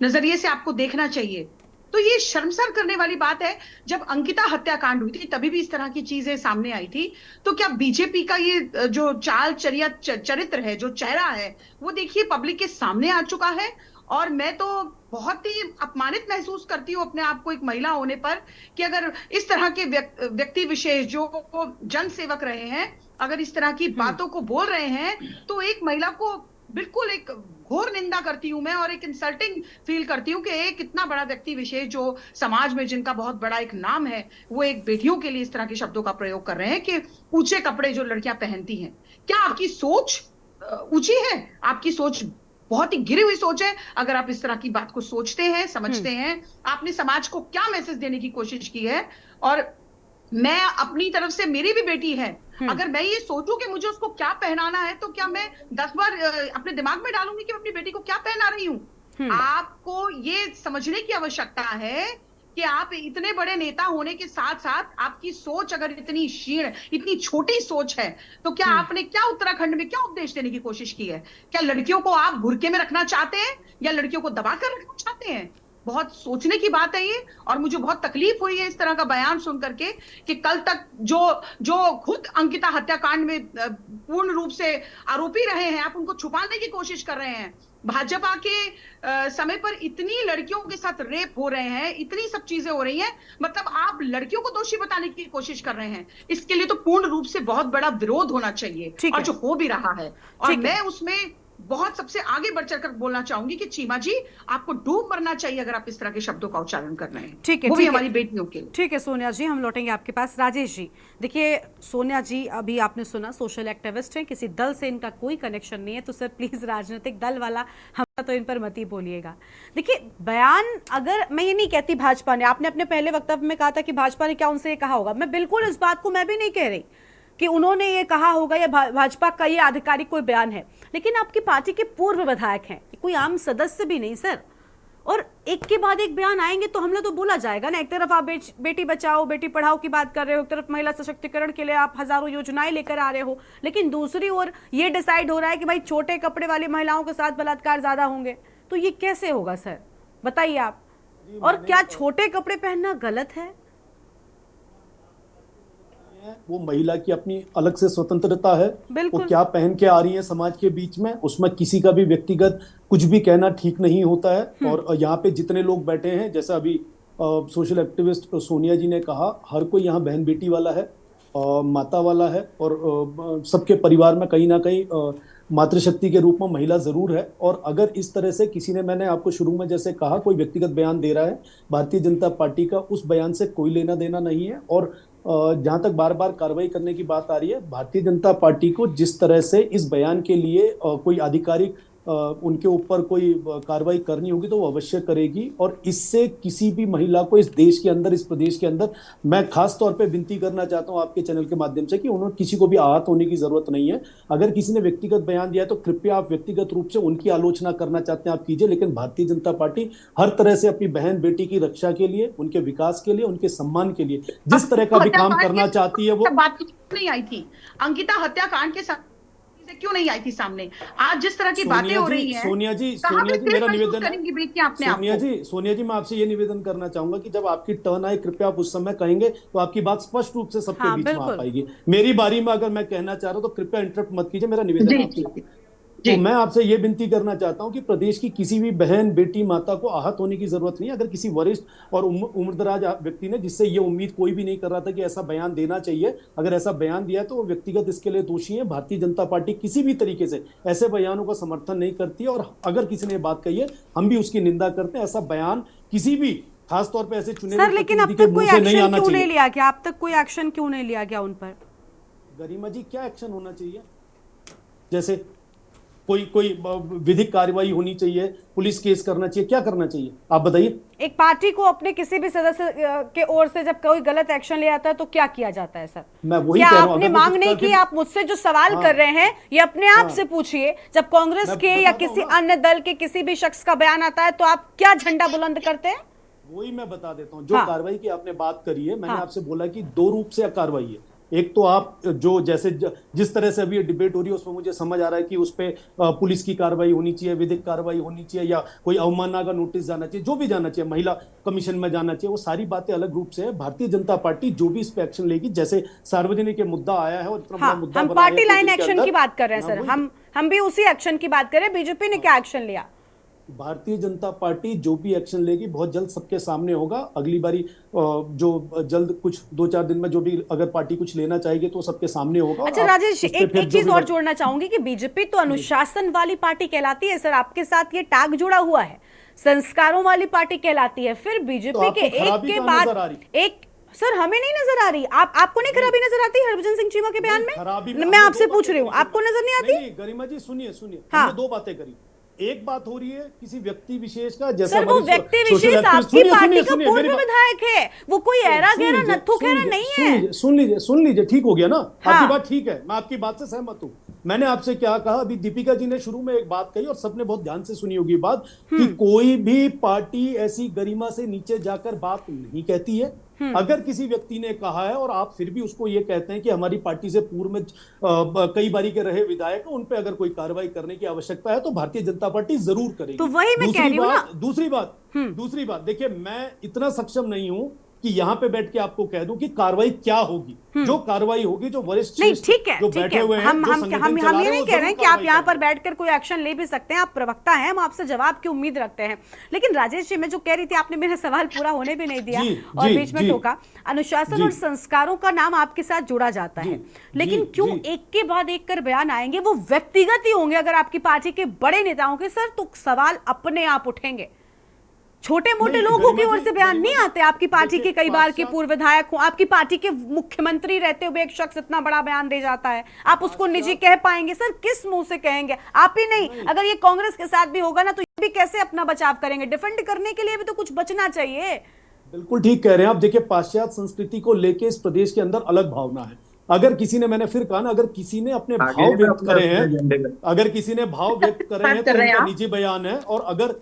नजरिए से आपको देखना चाहिए? तो ये शर्मसार करने वाली बात है। जब अंकिता हत्याकांड हुई थी तभी भी इस तरह की चीजें सामने आई थी। तो क्या बीजेपी का ये जो चाल चरित्र है, जो चेहरा है, वो देखिए पब्लिक के सामने आ चुका है। और मैं तो बहुत ही अपमानित महसूस करती हूँ अपने आप को एक महिला होने पर कि अगर इस तरह के व्यक्ति विशेष जो जन सेवक रहे हैं, अगर इस तरह की बातों को बोल रहे हैं, तो एक महिला को बिल्कुल एक घोर निंदा करती हूं मैं, और एक इंसल्टिंग फील करती हूं कि एक इतना बड़ा व्यक्ति विशेष जो समाज में जिनका बहुत बड़ा एक नाम है, वो एक बेटियों के लिए इस तरह के शब्दों का प्रयोग कर रहे हैं कि ऊंचे कपड़े जो लड़कियां पहनती हैं। क्या आपकी सोच ऊंची है? आपकी सोच बहुत ही गिरी हुई सोच है। अगर आप इस तरह की बात को सोचते हैं, समझते हैं, आपने समाज को क्या मैसेज देने की कोशिश की है? और मैं अपनी तरफ से, मेरी भी बेटी है, अगर मैं ये सोचूं कि मुझे उसको क्या पहनाना है, तो क्या मैं 10 बार अपने दिमाग में डालूंगी कि मैं अपनी बेटी को क्या पहना रही हूं? आपको ये समझने की आवश्यकता है कि आप इतने बड़े नेता होने के साथ साथ आपकी सोच अगर इतनी क्षीण, इतनी छोटी सोच है, तो क्या आपने क्या उत्तराखंड में क्या उपदेश देने की कोशिश की है? क्या लड़कियों को आप बुर्के में रखना चाहते हैं या लड़कियों को दबा कर रखना चाहते हैं? बहुत सोचने की बात है ये। और मुझे बहुत तकलीफ हुई है इस तरह का बयान सुन करके कि कल तक जो खुद अंकिता हत्याकांड में पूर्ण रूप से आरोपी रहे हैं, आप उनको छुपाने की कोशिश कर रहे हैं। भाजपा के समय पर इतनी लड़कियों के साथ रेप हो रहे हैं, इतनी सब चीजें हो रही हैं, मतलब आप लड़कियों को दोषी बताने की कोशिश कर रहे हैं। इसके लिए तो पूर्ण रूप से बहुत बड़ा विरोध होना चाहिए, और जो हो भी रहा है। और मैं उसमें बहुत सबसे आगे बढ़ चढ़कर बोलना चाहूंगी कि चीमा जी, आपको डूब मरना चाहिए अगर आप इस तरह के शब्दों का उच्चारण कर रहे हैं। ठीक है, वो भी हमारी बेटियों के लिए। ठीक है सोनिया जी, हम लौटेंगे आपके पास। राजेश जी, देखिए सोनिया जी अभी आपने सुना, सोशल एक्टिविस्ट हैं, किसी दल से इनका कोई कनेक्शन नहीं है, तो सर प्लीज राजनीतिक दल वाला हमला तो इन पर मत ही बोलिएगा। देखिए बयान, अगर मैं ये नहीं कहती भाजपा ने, आपने अपने पहले वक्तव्य में कहा था कि भाजपा ने क्या उनसे ये कहा होगा, मैं बिल्कुल इस बात को मैं भी नहीं कह रही कि उन्होंने ये कहा होगा या भाजपा का ये आधिकारिक कोई बयान है, लेकिन आपकी पार्टी के पूर्व विधायक हैं, कोई आम सदस्य भी नहीं सर, और एक के बाद एक बयान आएंगे तो हमला तो बोला जाएगा ना। एक तरफ आप बेटी बचाओ बेटी पढ़ाओ की बात कर रहे हो, एक तरफ महिला सशक्तिकरण के लिए आप हजारों योजनाएं लेकर आ रहे हो, लेकिन दूसरी ओर ये डिसाइड हो रहा है कि भाई छोटे कपड़े वाली महिलाओं के साथ बलात्कार ज्यादा होंगे, तो ये कैसे होगा सर, बताइए आप। और क्या छोटे कपड़े पहनना गलत है? वो महिला की अपनी अलग से स्वतंत्रता है, वो क्या पहन के आ रही है समाज के बीच में, उसमें किसी का भी व्यक्तिगत कुछ भी कहना ठीक नहीं होता है। और यहाँ पे जितने लोग बैठे हैं, जैसा अभी सोशल एक्टिविस्ट सोनिया जी ने कहा, हर कोई यहाँ बहन बेटी वाला है, माता वाला है, और सबके परिवार में कहीं ना कहीं मातृशक्ति के रूप में महिला जरूर है। और अगर इस तरह से किसी ने, मैंने आपको शुरू में जैसे कहा, कोई व्यक्तिगत बयान दे रहा है, भारतीय जनता पार्टी का उस बयान से कोई लेना देना नहीं है। और जहां तक बार बार कार्रवाई करने की बात आ रही है, भारतीय जनता पार्टी को जिस तरह से इस बयान के लिए कोई आधिकारिक उनके ऊपर कोई कार्रवाई करनी होगी तो वो अवश्य करेगी। और इससे किसी भी महिला को इस देश के अंदर, इस प्रदेश के अंदर, मैं खास तौर पे विनती करना चाहता हूं आपके चैनल के माध्यम से कि उन्होंने किसी को भी आहत होने की जरूरत नहीं है। अगर किसी ने व्यक्तिगत बयान दिया है तो कृपया आप व्यक्तिगत रूप से उनकी आलोचना करना चाहते हैं आप कीजिए, लेकिन भारतीय जनता पार्टी हर तरह से अपनी बहन बेटी की रक्षा के लिए, उनके विकास के लिए, उनके सम्मान के लिए जिस तरह का भी काम करना चाहती है वो बात नहीं आई थी। अंकिता हत्याकांड के क्यों नहीं आई थी सामने? आज जिस तरह की बातें हो रही हैं, सोनिया जी मेरा निवेदन है, सोनिया जी मैं आपसे ये निवेदन करना चाहूंगा कि जब आपकी टर्न आए, कृपया आप उस समय कहेंगे तो आपकी बात स्पष्ट रूप से सबके बीच में आ पाएगी। मेरी बारी में अगर मैं कहना चाह रहा हूं तो कृपया इंटरप्ट मत कीजिए, मेरा निवेदन आपसे। तो मैं आपसे ये विनती करना चाहता हूं कि प्रदेश की किसी भी बहन, बेटी, माता को आहत होने की जरूरत नहीं है। अगर किसी वरिष्ठ और उम्रदराज व्यक्ति ने, जिससे ये उम्मीद कोई भी नहीं कर रहा था कि ऐसा बयान देना चाहिए, अगर ऐसा बयान दिया है तो वो व्यक्तिगत इसके लिए दोषी है। भारतीय जनता पार्टी किसी भी तरीके से ऐसे बयानों का समर्थन नहीं करती है, और अगर किसी ने बात कही है हम भी उसकी निंदा करते हैं। ऐसा बयान किसी भी, खासतौर पर ऐसे चुने सर, लेकिन अब तक कोई एक्शन क्यों नहीं लिया गया? अब तक कोई एक्शन क्यों नहीं लिया गया उन पर? गरिमा जी, क्या एक्शन होना चाहिए? जैसे कोई विधिक कार्रवाई होनी चाहिए, पुलिस केस करना चाहिए, क्या करना चाहिए आप बताइए? एक पार्टी को अपने किसी भी सदस्य के ओर से जब कोई गलत एक्शन लिया जाता है तो क्या किया जाता है सर? मैं वही क्या कह रहा हूं, आपने मांग नहीं की? आप मुझसे जो सवाल कर रहे हैं ये अपने आप से पूछिए। जब कांग्रेस के या किसी अन्य दल के किसी भी शख्स का बयान आता है तो आप क्या झंडा बुलंद करते हैं? वही मैं बता देता हूँ। जो कार्रवाई की आपने बात करी है, मैंने आपसे बोला कि दो रूप से कार्रवाई है। एक तो आप जो जैसे जिस तरह से अभी डिबेट हो रही है उसमें मुझे समझ आ रहा है कि उस पे पुलिस की कार्रवाई होनी चाहिए, विधिक कार्रवाई होनी चाहिए, या कोई अवमानना का नोटिस जाना चाहिए, जो भी जाना चाहिए, महिला कमीशन में जाना चाहिए, वो सारी बातें अलग रूप से है। भारतीय जनता पार्टी जो भी इस पे एक्शन लेगी, जैसे सार्वजनिक मुद्दा आया है और इतना बड़ा मुद्दा हम पार्टी लाइन एक्शन की बात कर रहे हैं सर, हम भी उसी एक्शन की बात कर रहे हैं। बीजेपी ने क्या एक्शन लिया? भारतीय जनता पार्टी जो भी एक्शन लेगी बहुत जल्द सबके सामने होगा। अगली बारी जो जल्द कुछ 2-4 दिन में जो भी अगर पार्टी कुछ लेना चाहेगी तो सबके सामने होगा। अच्छा राजेश, एक चीज और जोड़ना चाहूंगी कि बीजेपी तो अनुशासन वाली पार्टी कहलाती है सर, आपके साथ ये टैग जुड़ा हुआ है, संस्कारों वाली पार्टी कहलाती है। फिर बीजेपी के एक के बाद एक, सर हमें नहीं नजर आ रही। आपको नहीं खराबी नजर आती हरभजन सिंह चीमा के बयान में? मैं आपसे पूछ रही हूँ, आपको नजर नहीं आती? गरिमा जी सुनिए, हमने दो बातें करी। एक बात हो रही है किसी व्यक्ति विशेष का, जैसे सर वो व्यक्ति विशेष आपकी पार्टी का पूर्व विधायक है, वो कोई ऐरा गहरा नत्थु खेरा नहीं है। सुन लीजिए, ठीक हो गया ना? आपकी बात ठीक है, मैं आपकी बात से सहमत हूँ। मैंने आपसे क्या कहा, अभी दीपिका जी ने शुरू में एक बात कही और सबने बहुत ध्यान से सुनी होगी बात, कि कोई भी पार्टी ऐसी गरिमा से नीचे जाकर बात नहीं कहती है। अगर किसी व्यक्ति ने कहा है और आप फिर भी उसको ये कहते हैं कि हमारी पार्टी से पूर्व में कई बारी के रहे विधायक, उन पे अगर कोई कार्रवाई करने की आवश्यकता है तो भारतीय जनता पार्टी जरूर करेगी। तो वही मैं कह रही हूं ना। दूसरी बात देखिए, मैं इतना सक्षम नहीं हूं कि यहाँ पे बैठ के आपको कह दूं कि कार्रवाई क्या होगी। जो कार्रवाई होगी, जो वरिष्ठ नहीं, ठीक है, जो बैठे हुए हैं, हम ये नहीं कह रहे हैं कि आप यहाँ पर बैठकर कोई एक्शन ले भी सकते हैं, आप प्रवक्ता हैं, हम आपसे जवाब की उम्मीद रखते हैं। लेकिन राजेश जी, मैं जो कह रही थी, आपने मेरा सवाल पूरा होने भी नहीं दिया और बीच में टोका। अनुशासन और संस्कारों का नाम आपके साथ जुड़ा जाता है, लेकिन क्यों एक के बाद एक कर बयान आएंगे? वो व्यक्तिगत ही होंगे अगर आपकी पार्टी के बड़े नेताओं के, सर तो सवाल अपने आप उठेंगे। छोटे मोटे लोगों की ओर से बयान नहीं आते। आपकी पार्टी के कई बार के पूर्व विधायक हो, आपकी पार्टी के मुख्यमंत्री रहते हुए एक शख्स इतना बड़ा बयान दे जाता है, आप उसको निजी कह पाएंगे? सर किस मुंह से कहेंगे? आप ही नहीं, अगर ये कांग्रेस के साथ भी होगा ना तो ये भी कैसे अपना बचाव करेंगे? डिफेंड करने के लिए भी तो कुछ बचना चाहिए। बिल्कुल ठीक कह रहे हैं आप। देखिए, पाश्चात्य संस्कृति को लेके इस प्रदेश के अंदर अलग भावना है। अगर किसी ने, मैंने फिर कहा ना, अगर किसी ने अपने भाव व्यक्त करे हैं, अगर किसी ने भाव व्यक्त करे हैं तो उनका निजी बयान है। और अगर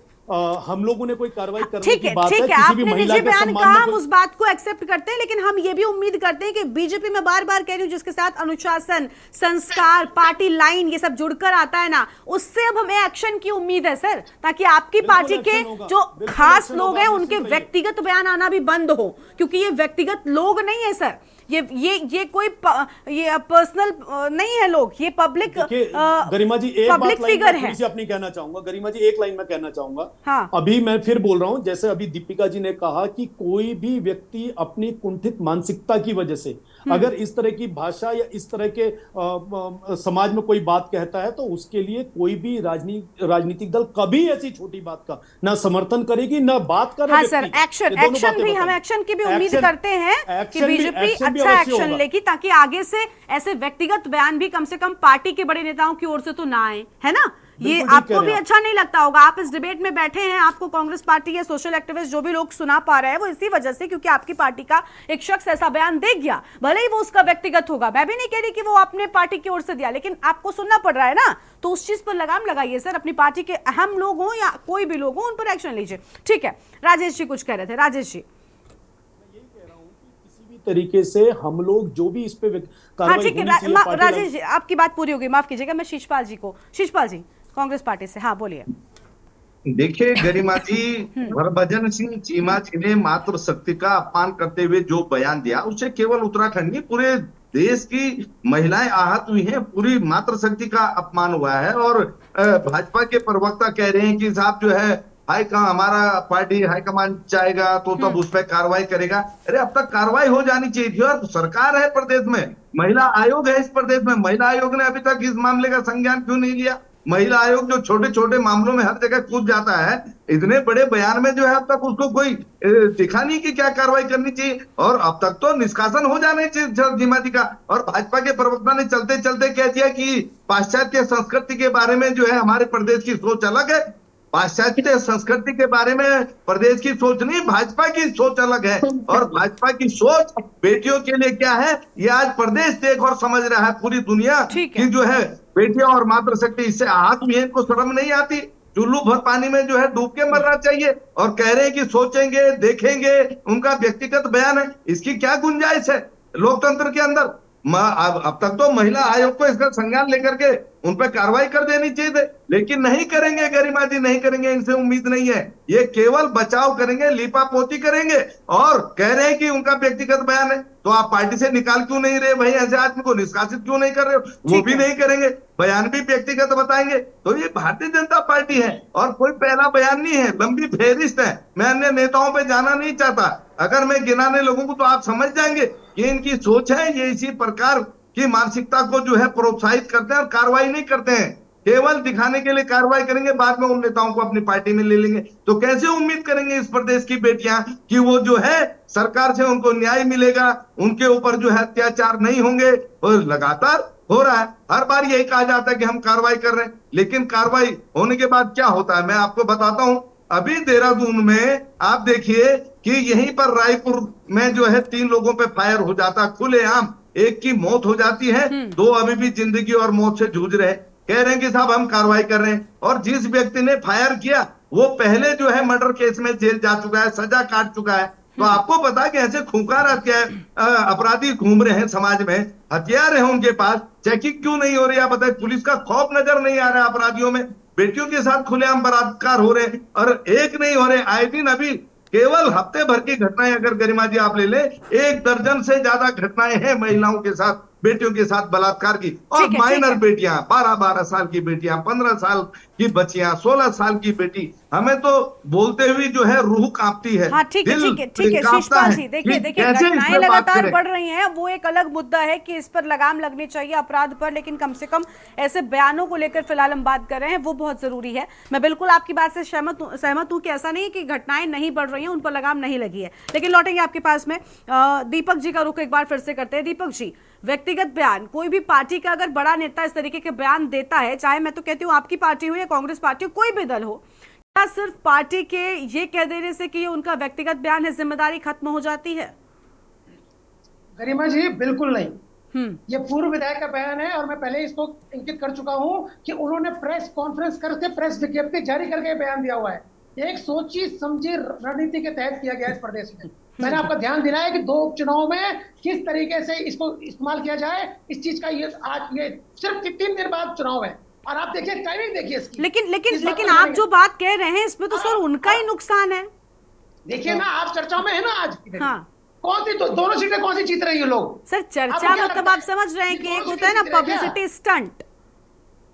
हम लोगों ने कोई कार्रवाई करने की बात है, किसी भी महिला के सम्मान में, हम उस बात को एक्सेप्ट करते हैं, लेकिन हम ये भी उम्मीद करते हैं कि बीजेपी में बार बार कह रही हूं, जिसके साथ अनुशासन, संस्कार, पार्टी लाइन ये सब जुड़कर आता है ना, उससे अब हमें एक्शन की उम्मीद है सर, ताकि आपकी पार्टी के जो खास लोग हैं उनके व्यक्तिगत बयान आना भी बंद हो, क्योंकि ये व्यक्तिगत लोग नहीं है सर, ये कोई ये पर्सनल नहीं है लोग, ये पब्लिक गरिमा जी एक पब्लिक फिगर है। अपनी कहना चाहूंगा गरिमा जी, एक लाइन में कहना चाहूंगा। हाँ। अभी मैं फिर बोल रहा हूं, जैसे अभी दीपिका जी ने कहा कि कोई भी व्यक्ति अपनी कुंठित मानसिकता की वजह से अगर इस तरह की भाषा या इस तरह के समाज में कोई बात कहता है तो उसके लिए कोई भी राजनीतिक दल कभी ऐसी छोटी बात का ना समर्थन करेगी ना बात करेगी। हाँ सर, एक्शन भी, हम एक्शन की भी उम्मीद करते हैं कि बीजेपी अच्छा एक्शन लेगी, ताकि आगे से ऐसे व्यक्तिगत बयान भी कम से कम पार्टी के बड़े नेताओं की ओर से तो ना आए, है ना? ये आपको भी अच्छा नहीं लगता होगा। आप इस डिबेट में बैठे हैं, आपको कांग्रेस पार्टी या सोशल एक्टिविस्ट जो भी लोग सुना पा रहे हैं वो इसी वजह से क्योंकि आपकी पार्टी का एक शख्स ऐसा बयान दे गया, भले ही वो उसका व्यक्तिगत होगा। मैं भी नहीं कह रही कि वो अपने पार्टी की ओर से दिया, लेकिन आपको सुनना पड़ रहा है ना, तो उस चीज पर लगाम लगाइए सर। अपनी पार्टी के अहम लोग हों या कोई भी लोग हों, उन पर एक्शन लीजिए। ठीक है, राजेश जी कुछ कह रहे थे। राजेश जी, तरीके से हम लोग जो भी इस पे कार्रवाई होनी चाहिए। राजेश जी आपकी बात पूरी हो गई, माफ कीजिएगा। मैं शिशपाल जी, कांग्रेस पार्टी से, हाँ बोलिए। देखिए गरिमा जी, हरभजन सिंह चीमा जी ने मातृशक्ति का अपमान करते हुए जो बयान दिया, उससे केवल उत्तराखंड नहीं पूरे देश की महिलाएं आहत हुई हैं। पूरी मातृशक्ति का अपमान हुआ है। और भाजपा के प्रवक्ता कह रहे हैं कि साहब जो है हमारा पार्टी हाईकमान चाहेगा तो तब उस पर कार्रवाई करेगा। अरे अब तक कार्रवाई हो जानी चाहिए थी। और सरकार है प्रदेश में, महिला आयोग है इस प्रदेश में, महिला आयोग ने अभी तक इस मामले का संज्ञान क्यों नहीं लिया? महिला आयोग जो छोटे छोटे मामलों में हर जगह कूद जाता है, इतने बड़े बयान में जो है अब तक उसको कोई दिखा नहीं कि क्या कार्रवाई करनी चाहिए। और अब तक तो निष्कासन हो जाना चाहिए चीमा जी का। और भाजपा के प्रवक्ता ने चलते चलते कह दिया कि पाश्चात्य संस्कृति के बारे में जो है हमारे प्रदेश की सोच अलग है। पाश्चात्य संस्कृति के बारे में प्रदेश की सोच नहीं, भाजपा की सोच अलग है। और भाजपा की सोच बेटियों के लिए क्या है, ये आज प्रदेश देख और समझ रहा है पूरी दुनिया की जो है बेटियां और मातृशक्ति इससे आहत हुई है। इनको शर्म नहीं आती? चुल्लू भर पानी में जो है डूब के मरना चाहिए। और कह रहे हैं कि सोचेंगे देखेंगे, उनका व्यक्तिगत बयान है, इसकी क्या गुंजाइश है लोकतंत्र के अंदर? अब तक तो महिला आयोग को इसका संज्ञान लेकर के उन पर कार्रवाई कर देनी चाहिए थे, लेकिन नहीं करेंगे गरिमा जी, नहीं करेंगे। इनसे उम्मीद नहीं है। ये केवल बचाव करेंगे, लीपापोती करेंगे। और कह रहे हैं कि उनका व्यक्तिगत बयान है, तो आप पार्टी से निकाल क्यों नहीं रहे भाई? ऐसे आदमी को निष्कासित क्यों नहीं कर रहे हो? वो भी नहीं करेंगे, बयान भी व्यक्तिगत बताएंगे। तो ये भारतीय जनता पार्टी है और कोई पहला बयान नहीं है, लंबी फेहरिस्त है। मैं अन्य नेताओं पे जाना नहीं चाहता। अगर मैं गिनाने लगूं तो आप समझ जाएंगे कि इनकी सोच है, ये इसी प्रकार की मानसिकता को जो है प्रोत्साहित करते हैं और कार्रवाई नहीं करते हैं। केवल दिखाने के लिए कार्रवाई करेंगे, बाद में उन नेताओं को अपनी पार्टी में ले लेंगे। तो कैसे उम्मीद करेंगे इस प्रदेश की बेटियां कि वो जो है सरकार से उनको न्याय मिलेगा, उनके ऊपर जो है अत्याचार नहीं होंगे? और लगातार हो रहा है। हर बार यही कहा जाता है कि हम कार्रवाई कर रहे हैं, लेकिन कार्रवाई होने के बाद क्या होता है मैं आपको बताता हूं। अभी देहरादून में आप देखिए कि यहीं पर रायपुर में जो है 3 लोगों पे फायर हो जाता खुलेआम, एक की मौत हो जाती है, 2 अभी भी जिंदगी और मौत से जूझ रहे हैं। कह रहे हैं कि साहब हम कार्रवाई कर रहे हैं। और जिस व्यक्ति ने फायर किया वो पहले जो है मर्डर केस में जेल जा चुका है, सजा काट चुका है। तो आपको पता कि ऐसे खूंखार अपराधी घूम रहे हैं समाज में, हथियार है उनके पास, चेकिंग क्यों नहीं हो रही? आप बताइए, पुलिस का खौफ नजर नहीं आ रहा है अपराधियों में? बेटियों के साथ खुलेआम बलात्कार हो रहे हैं और एक नहीं हो रहे, आए दिन। अभी केवल हफ्ते भर की घटनाएं अगर गरिमा जी आप ले ले, 1 दर्जन से ज्यादा घटनाएं हैं महिलाओं के साथ, बेटियों के साथ बलात्कार की। और माइनर बेटियां, 12-12 साल की बेटियां, 15 साल की बच्चियां, 16 साल की बेटी, हमें तो बोलते हुए जो है रूह कांपती है। हाँ, ठीक है शिषपाल जी, देखिए घटनाएं लगातार बढ़ रही हैं। वो एक अलग मुद्दा है कि इस पर लगाम लगनी चाहिए अपराध पर, लेकिन कम से कम ऐसे बयानों को लेकर फिलहाल हम बात कर रहे हैं, वो बहुत जरूरी है। मैं बिल्कुल आपकी बात से सहमत हूं कि ऐसा नहीं है कि घटनाएं नहीं बढ़ रही हैं, उन पर लगाम नहीं लगी है। लेकिन लौटेंगे आपके पास में, दीपक जी का रुख एक बार फिर से करते हैं। दीपक जी, व्यक्तिगत बयान, कोई भी पार्टी का अगर बड़ा नेता इस तरीके के बयान देता है, चाहे मैं तो कहती हूँ आपकी पार्टी हो या कांग्रेस पार्टी हो, कोई भी दल हो, क्या सिर्फ पार्टी के ये कह देने से कि ये उनका व्यक्तिगत बयान है जिम्मेदारी खत्म हो जाती है? गरिमा जी बिल्कुल नहीं। ये पूर्व विधायक का बयान है और मैं पहले इसको इंगित कर चुका हूं कि उन्होंने प्रेस कॉन्फ्रेंस करके प्रेस विज्ञप्ति जारी करके बयान दिया हुआ है। ये एक सोची समझी रणनीति के तहत किया गया इस प्रदेश में। मैंने आपका ध्यान दिलाया कि 2 उपचुनाव में किस तरीके से इसको इस्तेमाल किया जाए, इस चीज का ये आज ये सिर्फ 3 दिन बाद चुनाव है और आप देखिए टाइमिंग देखिए इसकी। लेकिन आप जो बात कह रहे हैं इसमें तो सर उनका ही नुकसान है। देखिए ना, आप चर्चाओं में है ना आज। हाँ, कौन सी दोनों सीटें कौन सी जीत रही है लोग? सर चर्चा मतलब आप समझ रहे हैं कि एक होता है ना पब्लिसिटी स्टंट।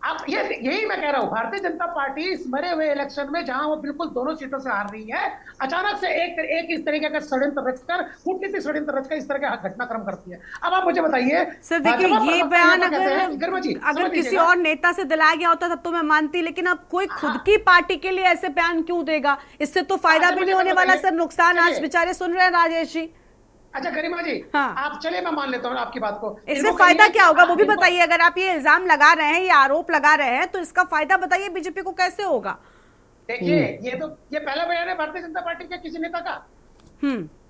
आप यही मैं कह रहा हूँ, भारतीय जनता पार्टी इस मरे हुए इलेक्शन में जहां वो बिल्कुल दोनों सीटों से हार रही है, अचानक से एक इस तरीके का षड्यंत्र रचकर, कूटनीतिक षड्यंत्र रचकर इस तरह का घटनाक्रम करती है। अब आप मुझे बताइए सर, देखिए ये बयान अगर किसी और नेता से दिलाया गया होता तब तो मैं मानती, लेकिन अब कोई खुद की पार्टी के लिए ऐसे बयान क्यों देगा? इससे तो फायदा भी नहीं होने वाला सर, नुकसान आज बेचारे सुन रहे हैं राजेश जी। अच्छा गरिमा जी, हाँ, आप चलिए मैं मान लेता हूँ आपकी बात को। इससे फायदा क्या होगा वो भी बताइए। अगर आप ये इल्जाम लगा रहे हैं, ये आरोप लगा रहे हैं, तो इसका फायदा बताइए बीजेपी को कैसे होगा? देखिए ये पहला बयान है भारतीय जनता पार्टी के किसी नेता का।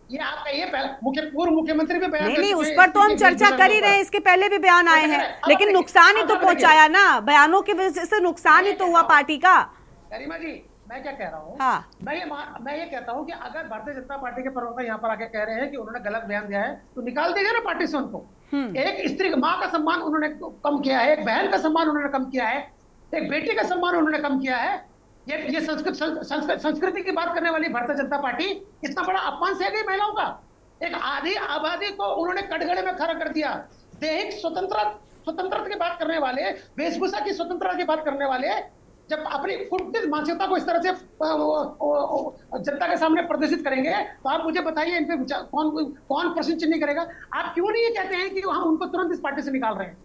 ये आप कहिए पूर्व मुख्यमंत्री भी बयान नहीं, उस पर तो हम चर्चा कर ही रहे हैं, इसके पहले भी बयान आए हैं, लेकिन नुकसान ही तो पहुंचाया ना, बयानों की वजह से नुकसान ही तो हुआ पार्टी का। गरिमा जी मैं क्या कह रहा हूँ, हाँ, मैं ये कहता हूँ कि अगर भारतीय जनता पार्टी के प्रवक्ता यहाँ पर आके कह रहे हैं कि उन्होंने गलत बयान दिया है, तो निकाल दीजिए ना पार्टी से उनको। एक स्त्री, माँ का सम्मान उन्होंने कम किया है, एक बहन का सम्मान उन्होंने कम किया है, एक बेटी का सम्मान उन्होंने कम किया है। ये संस्कृति की बात करने वाली भारतीय जनता पार्टी इतना बड़ा अपमान सह गई महिलाओं का। एक आधी आबादी को उन्होंने कटघरे में खड़ा कर दिया। दैहिक स्वतंत्रता की बात करने वाले, वेशभूषा की स्वतंत्रता की बात करने वाले, जब अपनी कुटिल मानसिकता को इस तरह से जनता के सामने प्रदर्शित करेंगे, तो आप मुझे बताइए इन पे कौन प्रश्न चिन्ह नहीं करेगा? आप क्यों नहीं ये कहते हैं कि हम उनको तुरंत इस पार्टी से निकाल रहे हैं?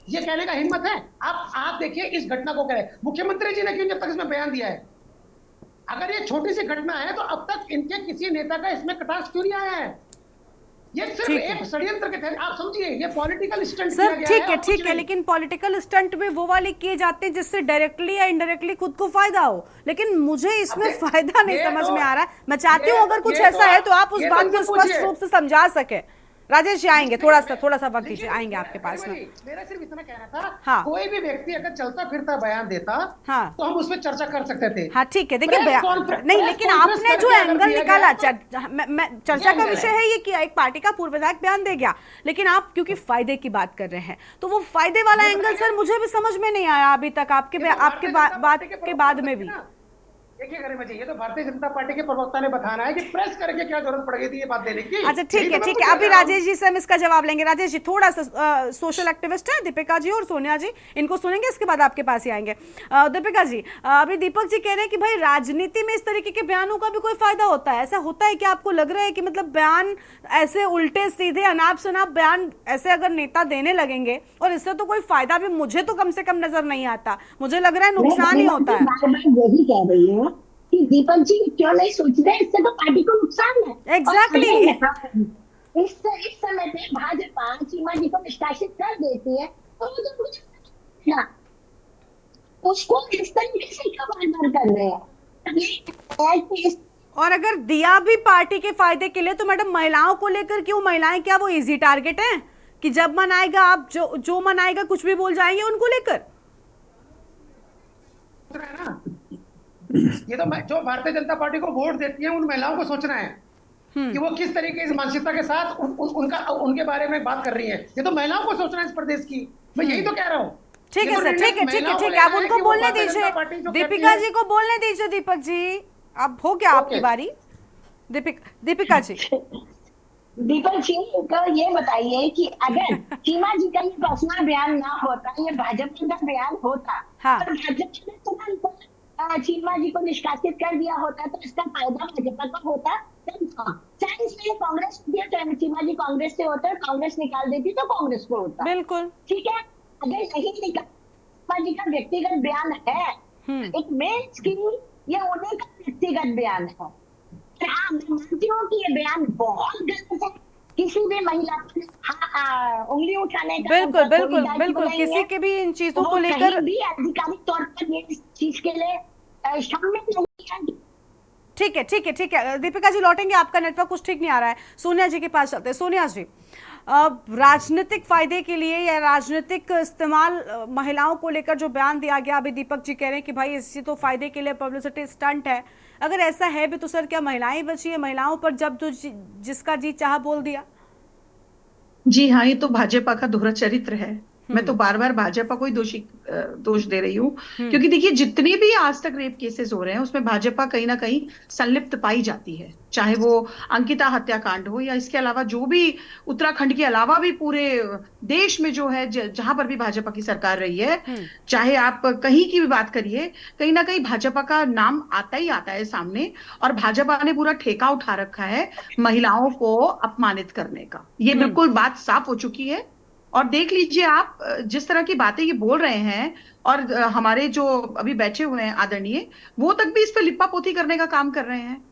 ये कहने का हिम्मत है? आप देखिए इस घटना को करें, मुख्यमंत्री जी ने क्यों जब तक इसमें बयान दिया है? अगर ये छोटी सी घटना है तो अब तक इनके किसी नेता का इसमें कटाक्ष क्यों नहीं आया है? ये सिर्फ एक षड्यंत्र के तहत, आप समझिए, ये पॉलिटिकल स्टंट किया गया है। ठीक है, लेकिन पॉलिटिकल स्टंट में वो वाले किए जाते हैं जिससे डायरेक्टली या इनडायरेक्टली खुद को फायदा हो, लेकिन मुझे इसमें फायदा नहीं समझ में आ रहा है। मैं चाहती हूँ अगर कुछ ऐसा है तो आप उस बात को स्पष्ट रूप से समझा सके। राजेश जी आएंगे, थोड़ा सा वक्त दीजिए, आएंगे आपके पास में। मेरा सिर्फ इतना कहना था, हाँ, कोई भी व्यक्ति अगर चलता फिरता बयान देता, हाँ, तो हम उस पर चर्चा कर सकते थे। हाँ ठीक है, देखिए नहीं, लेकिन आपने जो एंगल निकाला, चर्चा का विषय है ये कि एक पार्टी का पूर्व विधायक बयान दे गया, लेकिन आप क्योंकि फायदे की बात कर रहे हैं, तो वो फायदे वाला एंगल सर मुझे भी समझ में नहीं आया अभी तक आपके बात के बाद में भी। देखिए करे मुझे, ये तो भारतीय जनता पार्टी के प्रवक्ता ने बताना है कि प्रेस करके क्या जरूरत पड़ गई थी ये बात देने की। अच्छा ठीक है, अभी राजेश जी से हम इसका जवाब लेंगे। राजेश जी थोड़ा सा सोशल एक्टिविस्ट है, दीपिका जी और सोनिया जी, इनको सुनेंगे, इसके बाद आपके पास ही आएंगे। दीपिका जी, अभी दीपक जी कह रहे हैं कि भाई राजनीति में इस तरीके के बयानों का भी कोई फायदा होता है, ऐसा होता है कि आपको लग रहा है कि मतलब बयान ऐसे उल्टे सीधे अनाप शनाप बयान ऐसे अगर नेता देने लगेंगे और इससे तो कोई फायदा भी मुझे तो कम से कम नजर नहीं आता, मुझे लग रहा है नुकसान ही होता है। यही कह रही है कि दीपक जी क्यों नहीं सोच रहे, इससे तो पार्टी को नुकसान है। एग्जैक्टली इस समय पे भाजपा चीमा जी को निष्कासित कर देती है तो वो तो मुझे उसको इस तरीके से क्यों बार-बार कर रहे हैं? और अगर दिया भी पार्टी के फायदे के लिए तो मैडम महिलाओं को लेकर क्यों? महिलाएं क्या वो इजी टारगेट हैं कि जब मन आएगा आप जो मन आएगा कुछ भी बोल जाएंगे उनको लेकर? ये तो जो भारतीय जनता पार्टी को वोट देती है उन महिलाओं को सोचना है कि वो किस तरीके इस मानसिकता के साथ उनके बारे में बात कर रही है। ये तो महिलाओं को सोचना है इस प्रदेश की, मैं यही तो कह रहा हूँ। ठीक है सर, ठीक है, आप उनको बोलने दीजिए, दीपिका जी को बोलने दीजिए। दीपक जी अब हो गया आपकी बारी। दीपिका जी, दीपक जी को ये बताइए कि अगर चीमा जी का ये पर्सनल बयान ना होता, ये भाजपा का बयान होता, तो भाजपा ने तुरंत चीमा जी को निष्कासित कर दिया होता तो इसका फायदा भाजपा को होता। चाहे इसमें कांग्रेस चीमा जी कांग्रेस से होता, कांग्रेस निकाल देती तो कांग्रेस को होता। बिल्कुल ठीक है। अगर नहीं निकाल, चीमा जी का व्यक्तिगत बयान है, इट मीन्स कि ये उन्हीं का व्यक्तिगत बयान है। हाँ, मैं मानती हूँ कि ये बयान बहुत गलत है, किसी भी महिला उंगली उठाने का बिल्कुल किसी के भी इन चीजों को लेकर भी आधिकारिक तौर पर ये इस चीज के लिए शामिल नहीं है। ठीक है दीपिका जी लौटेंगे, आपका नेटवर्क कुछ ठीक नहीं आ रहा है। सोनिया जी के पास चलते हैं। सोनिया जी, राजनीतिक फायदे के लिए या राजनीतिक इस्तेमाल महिलाओं को लेकर जो बयान दिया गया, अभी दीपक जी कह रहे हैं कि भाई इससे तो फायदे के लिए पब्लिसिटी स्टंट है, अगर ऐसा है भी तो सर क्या महिलाएं बची है? महिलाओं पर जब जो जिसका जी चाह बोल दिया। जी हाँ, ये तो भाजपा का दोहरा चरित्र है। मैं तो बार बार भाजपा को ही दोष दे रही हूँ, क्योंकि देखिए जितने भी आज तक रेप केसेस हो रहे हैं उसमें भाजपा कहीं ना कहीं संलिप्त पाई जाती है, चाहे वो अंकिता हत्याकांड हो या इसके अलावा जो भी उत्तराखंड के अलावा भी पूरे देश में जो है जहां पर भी भाजपा की सरकार रही है, चाहे आप कहीं की भी बात करिए, कहीं ना कहीं भाजपा का नाम आता ही आता है सामने। और भाजपा ने पूरा ठेका उठा रखा है महिलाओं को अपमानित करने का, ये बिल्कुल बात साफ हो चुकी है। और देख लीजिए आप जिस तरह की बातें ये बोल रहे हैं, और हमारे जो अभी बैठे हुए हैं आदरणीय, वो तक भी इस पे लिप्पा पोती करने का काम कर रहे हैं।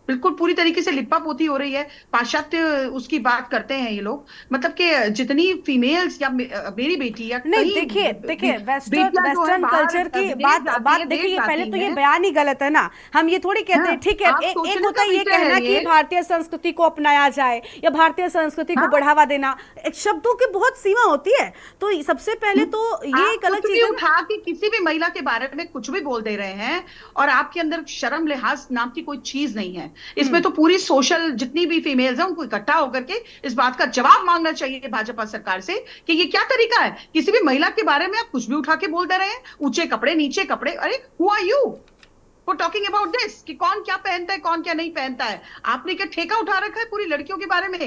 बिल्कुल पूरी तरीके से लिप्पा पोती हो रही है, पाश्चात्य उसकी बात करते हैं ये लोग। मतलब कि जितनी फीमेल्स या मेरी बेटी या नहीं, देखिए वेस्टर्न कल्चर की बात देखिए, पहले तो ये बयान ही गलत है ना। हम ये थोड़ी कहते हैं, ठीक है, एक होता है ये कहना कि भारतीय संस्कृति को अपनाया जाए या भारतीय संस्कृति को बढ़ावा देना, शब्दों की बहुत सीमा होती है। तो सबसे पहले तो ये एक अलग चीज उठा कि किसी भी महिला के बारे में कुछ भी बोल दे रहे हैं और आपके अंदर शर्म लिहाज नाम की कोई चीज नहीं है। इसमें तो पूरी सोशल जितनी भी फीमेल्स हैं उनको इकट्ठा होकर के इस बात का जवाब मांगना चाहिए भाजपा सरकार से कि ये क्या तरीका है? किसी भी महिला के बारे में आप कुछ भी उठा के बोल दे रहे हैं, ऊंचे कपड़े नीचे कपड़े, अरे who are you? For talking about this कि कौन क्या पहनता है, कौन क्या नहीं पहनता है। आपने क्या ठेका उठा रखा है पूरी लड़कियों के बारे में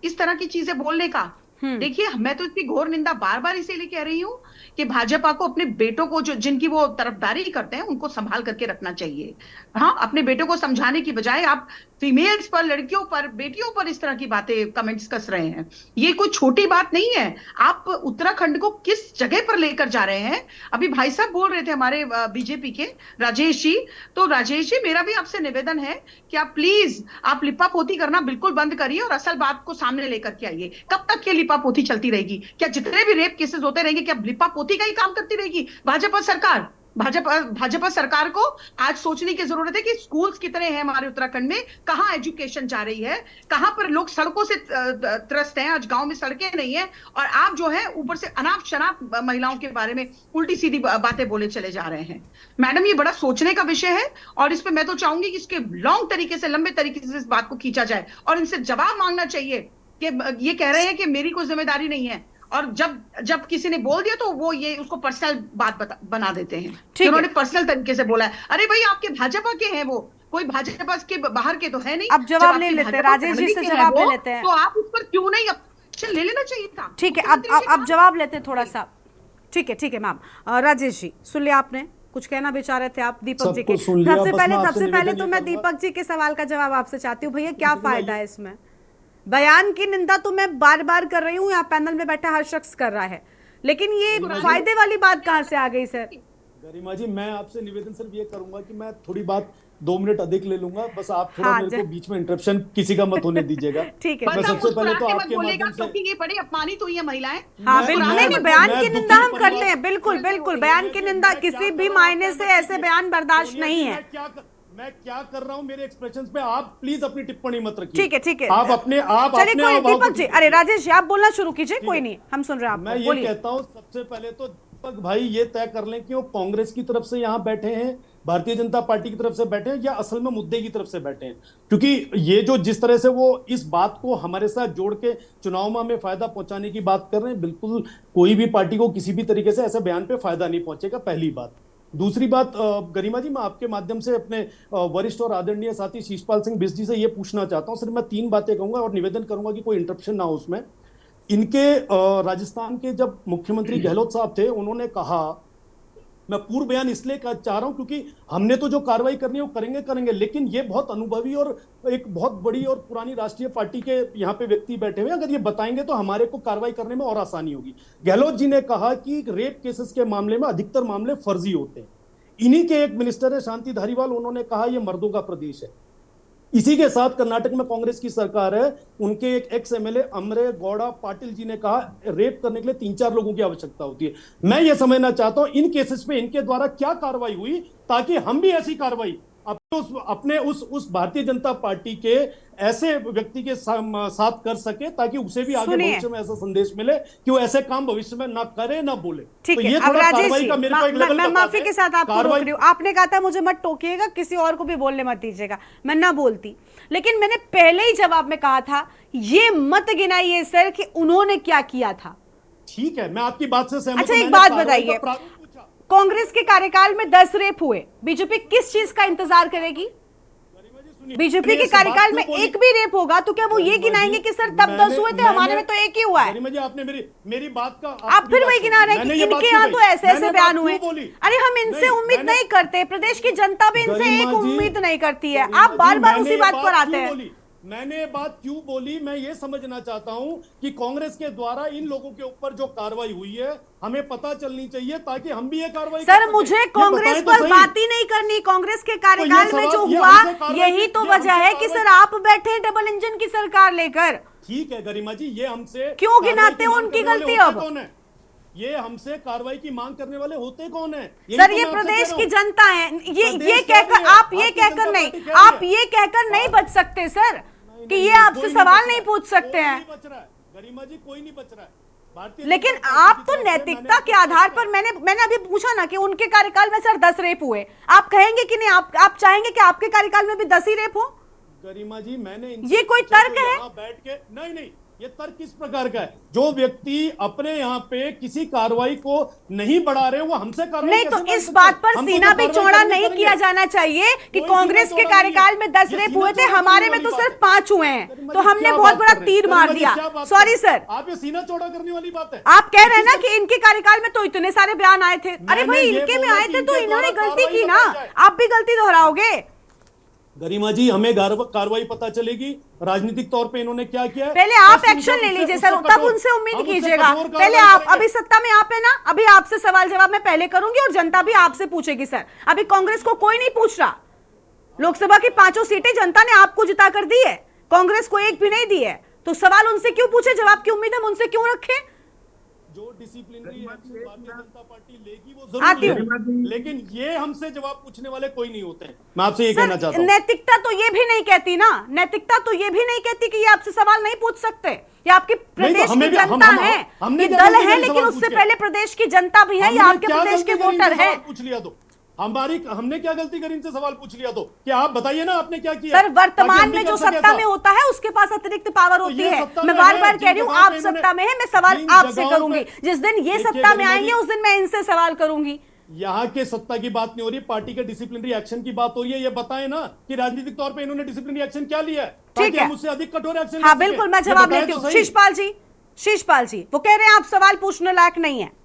इस तरह की चीजें बोलने का? देखिए, मैं तो इसकी घोर निंदा बार बार इसीलिए कह रही हूं कि भाजपा को अपने बेटों को, जो जिनकी वो तरफदारी करते हैं, उनको संभाल करके रखना चाहिए। हाँ, अपने बेटों को समझाने की बजाय आप फीमेल्स पर, लड़कियों पर, बेटियों पर इस तरह की बातें, कमेंट्स कस रहे हैं। ये कोई छोटी बात नहीं है। आप उत्तराखंड को किस जगह पर लेकर जा रहे हैं? अभी भाई साहब बोल रहे थे हमारे बीजेपी के राजेश जी, तो राजेश जी मेरा भी आपसे निवेदन है कि आप प्लीज आप लिपा पोती करना बिल्कुल बंद करिए और असल बात को सामने लेकर के आइए। कब तक ये लिपा पोती चलती रहेगी? क्या जितने भी रेप केसेस होते रहेंगे, क्या लिपा पोती का ही काम करती रहेगी भाजपा सरकार? भाजपा सरकार को आज सोचने की जरूरत है कि स्कूल्स कितने हैं हमारे उत्तराखंड में, कहां एजुकेशन जा रही है, कहां पर लोग सड़कों से त्रस्त हैं। आज गांव में सड़कें नहीं है और आप जो है ऊपर से अनाप शनाप महिलाओं के बारे में उल्टी सीधी बातें बोले चले जा रहे हैं। मैडम, ये बड़ा सोचने का विषय है और इस पे मैं तो चाहूंगी कि इसके लॉन्ग तरीके से, लंबे तरीके से इस बात को खींचा जाए और इनसे जवाब मांगना चाहिए कि ये कह रहे हैं कि मेरी कोई जिम्मेदारी नहीं है, और जब किसी ने बोल दिया तो वो ये उसको पर्सनल बात बना देते हैं। उन्होंने पर्सनल तरीके से बोला है। अरे भाई, आपके भाजपा के हैं, वो कोई भाजपा के बाहर के तो है नहीं। अब जवाब ले लेते हैं, राजेश जी से जवाब ले लेते हैं, तो आप उस पर क्यों नहीं एक्शन ले लेना चाहिए था? ठीक है, अब जवाब लेते हैं थोड़ा सा। ठीक है मैम। राजेश जी, सुन लिया आपने, कुछ कहना भी चाह रहे थे आप दीपक जी के। सबसे पहले तो मैं दीपक जी के सवाल का जवाब आपसे चाहती हूँ, भैया क्या फायदा है इसमें? बयान की निंदा तो मैं बार बार कर रही हूँ, यहाँ पैनल में बैठा हर शख्स कर रहा है, लेकिन ये फायदे वाली बात कहाँ से आ गई सर? गरिमा जी, मैं आपसे निवेदन सिर्फ ये करूंगा कि मैं थोड़ी बात 2 मिनट अधिक ले लूंगा, बस आप थोड़ा मेरे को बीच में इंटरप्शन किसी का मत होने दीजिएगा। ठीक है, मैं सबसे पहले तो आपके माध्यम से, क्योंकि ये बड़ी अपमानित हुई है महिलाएं। हाँ बिल्कुल, नहीं, बयान की निंदा हम करते हैं, बिल्कुल बयान की निंदा किसी भी मायने से ऐसे बयान बर्दाश्त नहीं है। मैं क्या कर रहा हूं मेरे एक्सप्रेशंस पे आप प्लीज अपनी टिप्पणी मत रखिए। ठीक है, आप अपने दीपक जी, अरे राजेश जी आप बोलना शुरू कीजिए, कोई नहीं, हम सुन रहे हैं। मैं ये कहता हूं, सबसे पहले तो दीपक भाई ये तय कर लें कि वो कांग्रेस की तरफ से यहाँ बैठे हैं, भारतीय जनता पार्टी की तरफ से बैठे हैं, या असल में मुद्दे की तरफ से बैठे हैं। क्योंकि ये जो जिस तरह से वो इस बात को हमारे साथ जोड़ के चुनाव में हमें फायदा पहुंचाने की बात कर रहे हैं, बिल्कुल कोई भी पार्टी को किसी भी तरीके से ऐसे बयान पे फायदा नहीं पहुंचेगा, पहली बात। दूसरी बात, गरिमा जी, मैं आपके माध्यम से अपने वरिष्ठ और आदरणीय साथी शीशपाल सिंह बिष्ट जी से ये पूछना चाहता हूं। सिर्फ मैं 3 बातें कहूंगा और निवेदन करूंगा कि कोई इंटरप्शन ना हो उसमें। इनके राजस्थान के जब मुख्यमंत्री गहलोत साहब थे, उन्होंने कहा, मैं पूर्व बयान इसलिए चाह रहा हूं क्योंकि हमने तो जो कार्रवाई करनी है वो करेंगे, लेकिन ये बहुत अनुभवी और एक बहुत बड़ी और पुरानी राष्ट्रीय पार्टी के यहाँ पे व्यक्ति बैठे हुए, अगर ये बताएंगे तो हमारे को कार्रवाई करने में और आसानी होगी। गहलोत जी ने कहा कि रेप केसेस के मामले में अधिकतर मामले फर्जी होते हैं। इन्हीं के एक मिनिस्टर है शांति धारीवाल, उन्होंने कहा यह मर्दों का प्रदेश है। इसी के साथ कर्नाटक में कांग्रेस की सरकार है, उनके एक एक्स एमएलए अमरे गौड़ा पाटिल जी ने कहा रेप करने के लिए 3-4 लोगों की आवश्यकता होती है। मैं ये समझना चाहता हूं इन केसेस पे इनके द्वारा क्या कार्रवाई हुई, ताकि हम भी ऐसी कार्रवाई अपने उस भारतीय जनता पार्टी के ऐसे व्यक्ति के साथ कर सके, ताकि उसे भी आगे भविष्य में ऐसा संदेश मिले कि वो ऐसे काम भविष्य में ना करे ना बोले। ठीक है, अब राजेश जी, मैं माफी के साथ आपको रोक रही हूँ, आपने कहा था मुझे मत टोकिएगा, किसी और को भी बोलने मत दीजिएगा, मैं ना बोलती, लेकिन मैंने पहले ही जवाब में कहा था ये मत गिनाइए सर कि उन्होंने क्या किया था। ठीक है, मैं आपकी बात से सहमत। अच्छा, एक बात बताइए, कांग्रेस के कार्यकाल में 10 रेप हुए, बीजेपी किस चीज का इंतजार करेगी? बीजेपी के कार्यकाल में एक भी रेप होगा तो क्या वो ये गिनाएंगे कि सर तब 10 हुए थे, हमारे में तो एक ही हुआ है? आपने मेरी बात का आप फिर वही गिना रहे हैं कि इनके यहाँ तो ऐसे बयान हुए। अरे हम इनसे उम्मीद नहीं करते, प्रदेश की जनता भी इनसे एक उम्मीद नहीं करती है, आप बार बार उसी बात पर आते हैं। मैंने बात क्यों बोली, मैं ये समझना चाहता हूं कि कांग्रेस के द्वारा इन लोगों के ऊपर जो कार्रवाई हुई है हमें पता चलनी चाहिए, ताकि हम भी ये कार्रवाई सर मुझे कांग्रेस पर बात ही नहीं करनी। कांग्रेस के कार्यकाल में जो हुआ यही तो वजह है कि सर आप बैठे डबल इंजन की सरकार लेकर। ठीक है गरिमा जी, ये हमसे क्यों गिनाते हो उनकी गलती? अब ये हमसे कार्रवाई की मांग करने वाले होते कौन है? सर ये प्रदेश की जनता है, ये कहकर आप ये कहकर नहीं, आप ये कहकर नहीं बच सकते सर कि ये आपसे सवाल नहीं पूछ सकते हैं। गरिमा जी, कोई नहीं बच रहा है, लेकिन आप तो नैतिकता के आधार पर, मैंने अभी पूछा ना कि उनके कार्यकाल में सर 10 रेप हुए, आप कहेंगे कि नहीं? आप चाहेंगे कि आपके कार्यकाल में भी 10 ही रेप हो? गरिमा जी, मैंने ये कोई तर्क है? बैठ के नहीं, ये तर्क किस प्रकार का है? जो व्यक्ति अपने यहाँ पे किसी कार्रवाई को नहीं बढ़ा रहे वो हमसे कार्रवाई नहीं, तो इस बात पर सीना भी चौड़ा नहीं किया जाना चाहिए कि कांग्रेस के कार्यकाल में 10 रेप हुए थे, हमारे में तो सिर्फ 5 हुए हैं, तो हमने बहुत बड़ा तीर मार दिया। सॉरी सर, आप ये सीना चौड़ा करने वाली बात है। आप कह रहे हैं ना कि इनके कार्यकाल में तो इतने सारे बयान आए थे। अरे भाई, इनके में आए थे तो इन्होंने गलती की ना, आप भी गलती दोहराओगे। गरिमा जी, हमें कार्रवाई पता चलेगी राजनीतिक तौर पे इन्होंने क्या किया है। पहले आप एक्शन ले लीजिए सर, तब उनसे उम्मीद कीजिएगा। पहले आप, अभी सत्ता में आप है ना, अभी आपसे सवाल जवाब मैं पहले करूंगी और जनता भी आपसे पूछेगी सर। अभी कांग्रेस को कोई नहीं पूछ रहा, लोकसभा की 5 सीटें जनता ने आपको जिता कर दी है, कांग्रेस को एक भी नहीं दी है, तो सवाल उनसे क्यों पूछे, जवाब की उम्मीद हम उनसे क्यों रखें? जो disciplinary action Bharatiya Janata party लेगी वो जरूर लेगी, लेकिन ये हमसे जवाब पूछने वाले कोई नहीं होते हैं। मैं आपसे ये कहना चाहता हूं, नैतिकता तो ये भी नहीं कहती ना, नैतिकता तो ये भी नहीं कहती कि ये आपसे सवाल नहीं पूछ सकते। ये आपके प्रदेश की जनता है, ये दल है, लेकिन उससे पहले प्रदेश की जनता भी है, ये आपके प्रदेश के वोटर है। पूछ लिया तो हमने क्या गलती करी, इनसे सवाल पूछ लिया तो क्या आप बताइए ना आपने क्या किया? सर, वर्तमान में जो सत्ता में होता है उसके पास अतिरिक्त पावर होती है। मैं बार बार कह रही हूँ, आप सत्ता में है, मैं सवाल आपसे करूंगी। जिस दिन ये सत्ता में आएंगे उस दिन मैं इनसे सवाल करूंगी। यहाँ के सत्ता की बात नहीं हो रही, पार्टी के डिसिप्लिनरी एक्शन की बात हो रही है। ये बताएं ना कि राजनीतिक तौर पे इन्होंने डिसिप्लिनरी एक्शन क्या लिया है, ठीक है, मुझसे अधिक कठोर एक्शन। हाँ बिल्कुल, मैं जवाब लेती हूँ। शीशपाल जी वो कह रहे हैं आप सवाल पूछने लायक नहीं है।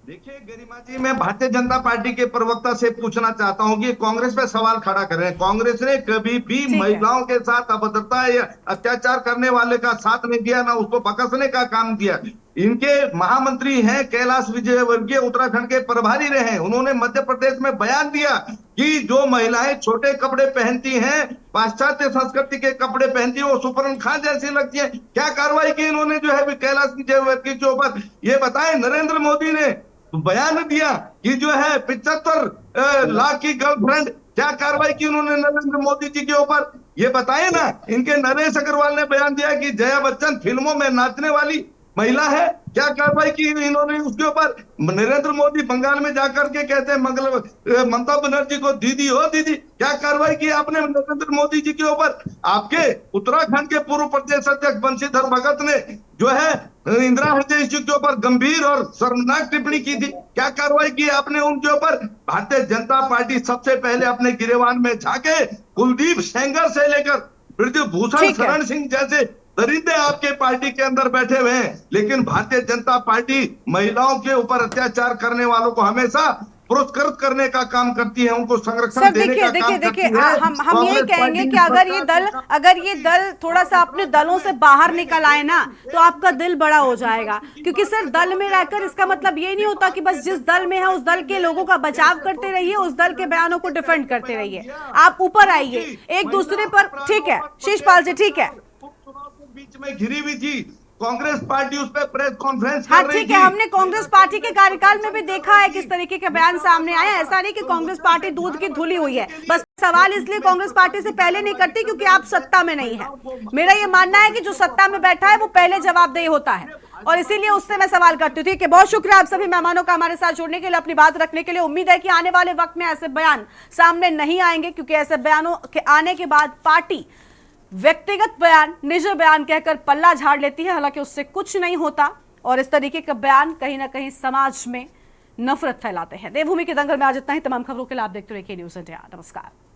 देखिए गरिमा जी, मैं भारतीय जनता पार्टी के प्रवक्ता से पूछना चाहता हूं कि कांग्रेस पे सवाल खड़ा कर रहे हैं। कांग्रेस ने कभी भी महिलाओं के साथ अभद्रता या अत्याचार करने वाले का साथ नहीं दिया, ना उसको बकसने का काम किया। इनके महामंत्री हैं कैलाश विजयवर्गीय, उत्तराखंड के प्रभारी रहे हैं। उन्होंने मध्य प्रदेश में बयान दिया कि जो महिलाएं छोटे कपड़े पहनती हैं, पाश्चात्य संस्कृति के कपड़े पहनती है, वो सुपर्ण खान जैसी लगती है। क्या कार्रवाई की इन्होंने जो है कैलाश विजयवर्गीय के ऊपर, ये बताएं। नरेंद्र मोदी ने बयान दिया कि जो है 75 लाख की गर्लफ्रेंड, क्या कार्रवाई की उन्होंने नरेंद्र मोदी जी के ऊपर, ये बताए ना। इनके नरेश अग्रवाल ने बयान दिया कि जया बच्चन फिल्मों में नाचने वाली महिला है, क्या कार्रवाई की इन्होंने उसके ऊपर। नरेंद्र मोदी बंगाल में जाकर के कहते हैं ममता बनर्जी को दीदी हो दीदी, क्या कार्रवाई की आपने नरेंद्र मोदी जी के ऊपर। आपके उत्तराखंड के पूर्व प्रदेश अध्यक्ष बंशीधर भगत ने जो है इंदिरा हृदय जी के ऊपर गंभीर और शर्मनाक टिप्पणी की थी, क्या कार्रवाई की आपने उनके ऊपर। भारतीय जनता पार्टी सबसे पहले अपने गिरेबान में झाके कुलदीप सेंगर से लेकर ब्रजभूषण शरण सिंह जैसे दरिंदे आपके पार्टी के अंदर बैठे हुए हैं, लेकिन भारतीय जनता पार्टी महिलाओं के ऊपर अत्याचार करने वालों को हमेशा पुरस्कृत करने का काम करती है, उनको संरक्षण देने का काम करती है। हम यही कहेंगे कि अगर ये दल थोड़ा सा अपने दलों से बाहर निकल आए ना, तो आपका दिल बड़ा हो जाएगा। क्योंकि सिर्फ दल में रहकर इसका मतलब ये नहीं होता कि बस जिस दल में है उस दल के लोगों का बचाव करते रहिए, उस दल के बयानों को डिफेंड करते रहिए। आप ऊपर आइए एक दूसरे पर। ठीक है शीशपाल जी, ठीक है, बीच में घिरी हुई थी कांग्रेस पार्टी, उस पर प्रेस कॉन्फ्रेंस हाँ ठीक है, हमने कांग्रेस पार्टी के कार्यकाल में भी देखा है किस तरीके के बयान सामने आए। ऐसा नहीं कि कांग्रेस पार्टी दूध की धुली हुई है। बस सवाल इसलिए कांग्रेस पार्टी से पहले नहीं करती क्योंकि आप सत्ता में नहीं है। मेरा ये मानना है कि जो सत्ता में बैठा है वो पहले जवाबदेही होता है, और इसीलिए उससे मैं सवाल करती हूँ। ठीक है, बहुत शुक्रिया आप सभी मेहमानों का हमारे साथ जुड़ने के लिए, अपनी बात रखने के लिए। उम्मीद है कि आने वाले वक्त में ऐसे बयान सामने नहीं आएंगे, क्योंकि ऐसे बयानों के आने के बाद पार्टी व्यक्तिगत बयान, निजी बयान कहकर पल्ला झाड़ लेती है, हालांकि उससे कुछ नहीं होता। और इस तरीके का बयान कहीं ना कहीं समाज में नफरत फैलाते हैं। देवभूमि के दंगल में आज इतना ही। तमाम खबरों के लिए आप देखते रहिए न्यूज़ इंडिया। नमस्कार।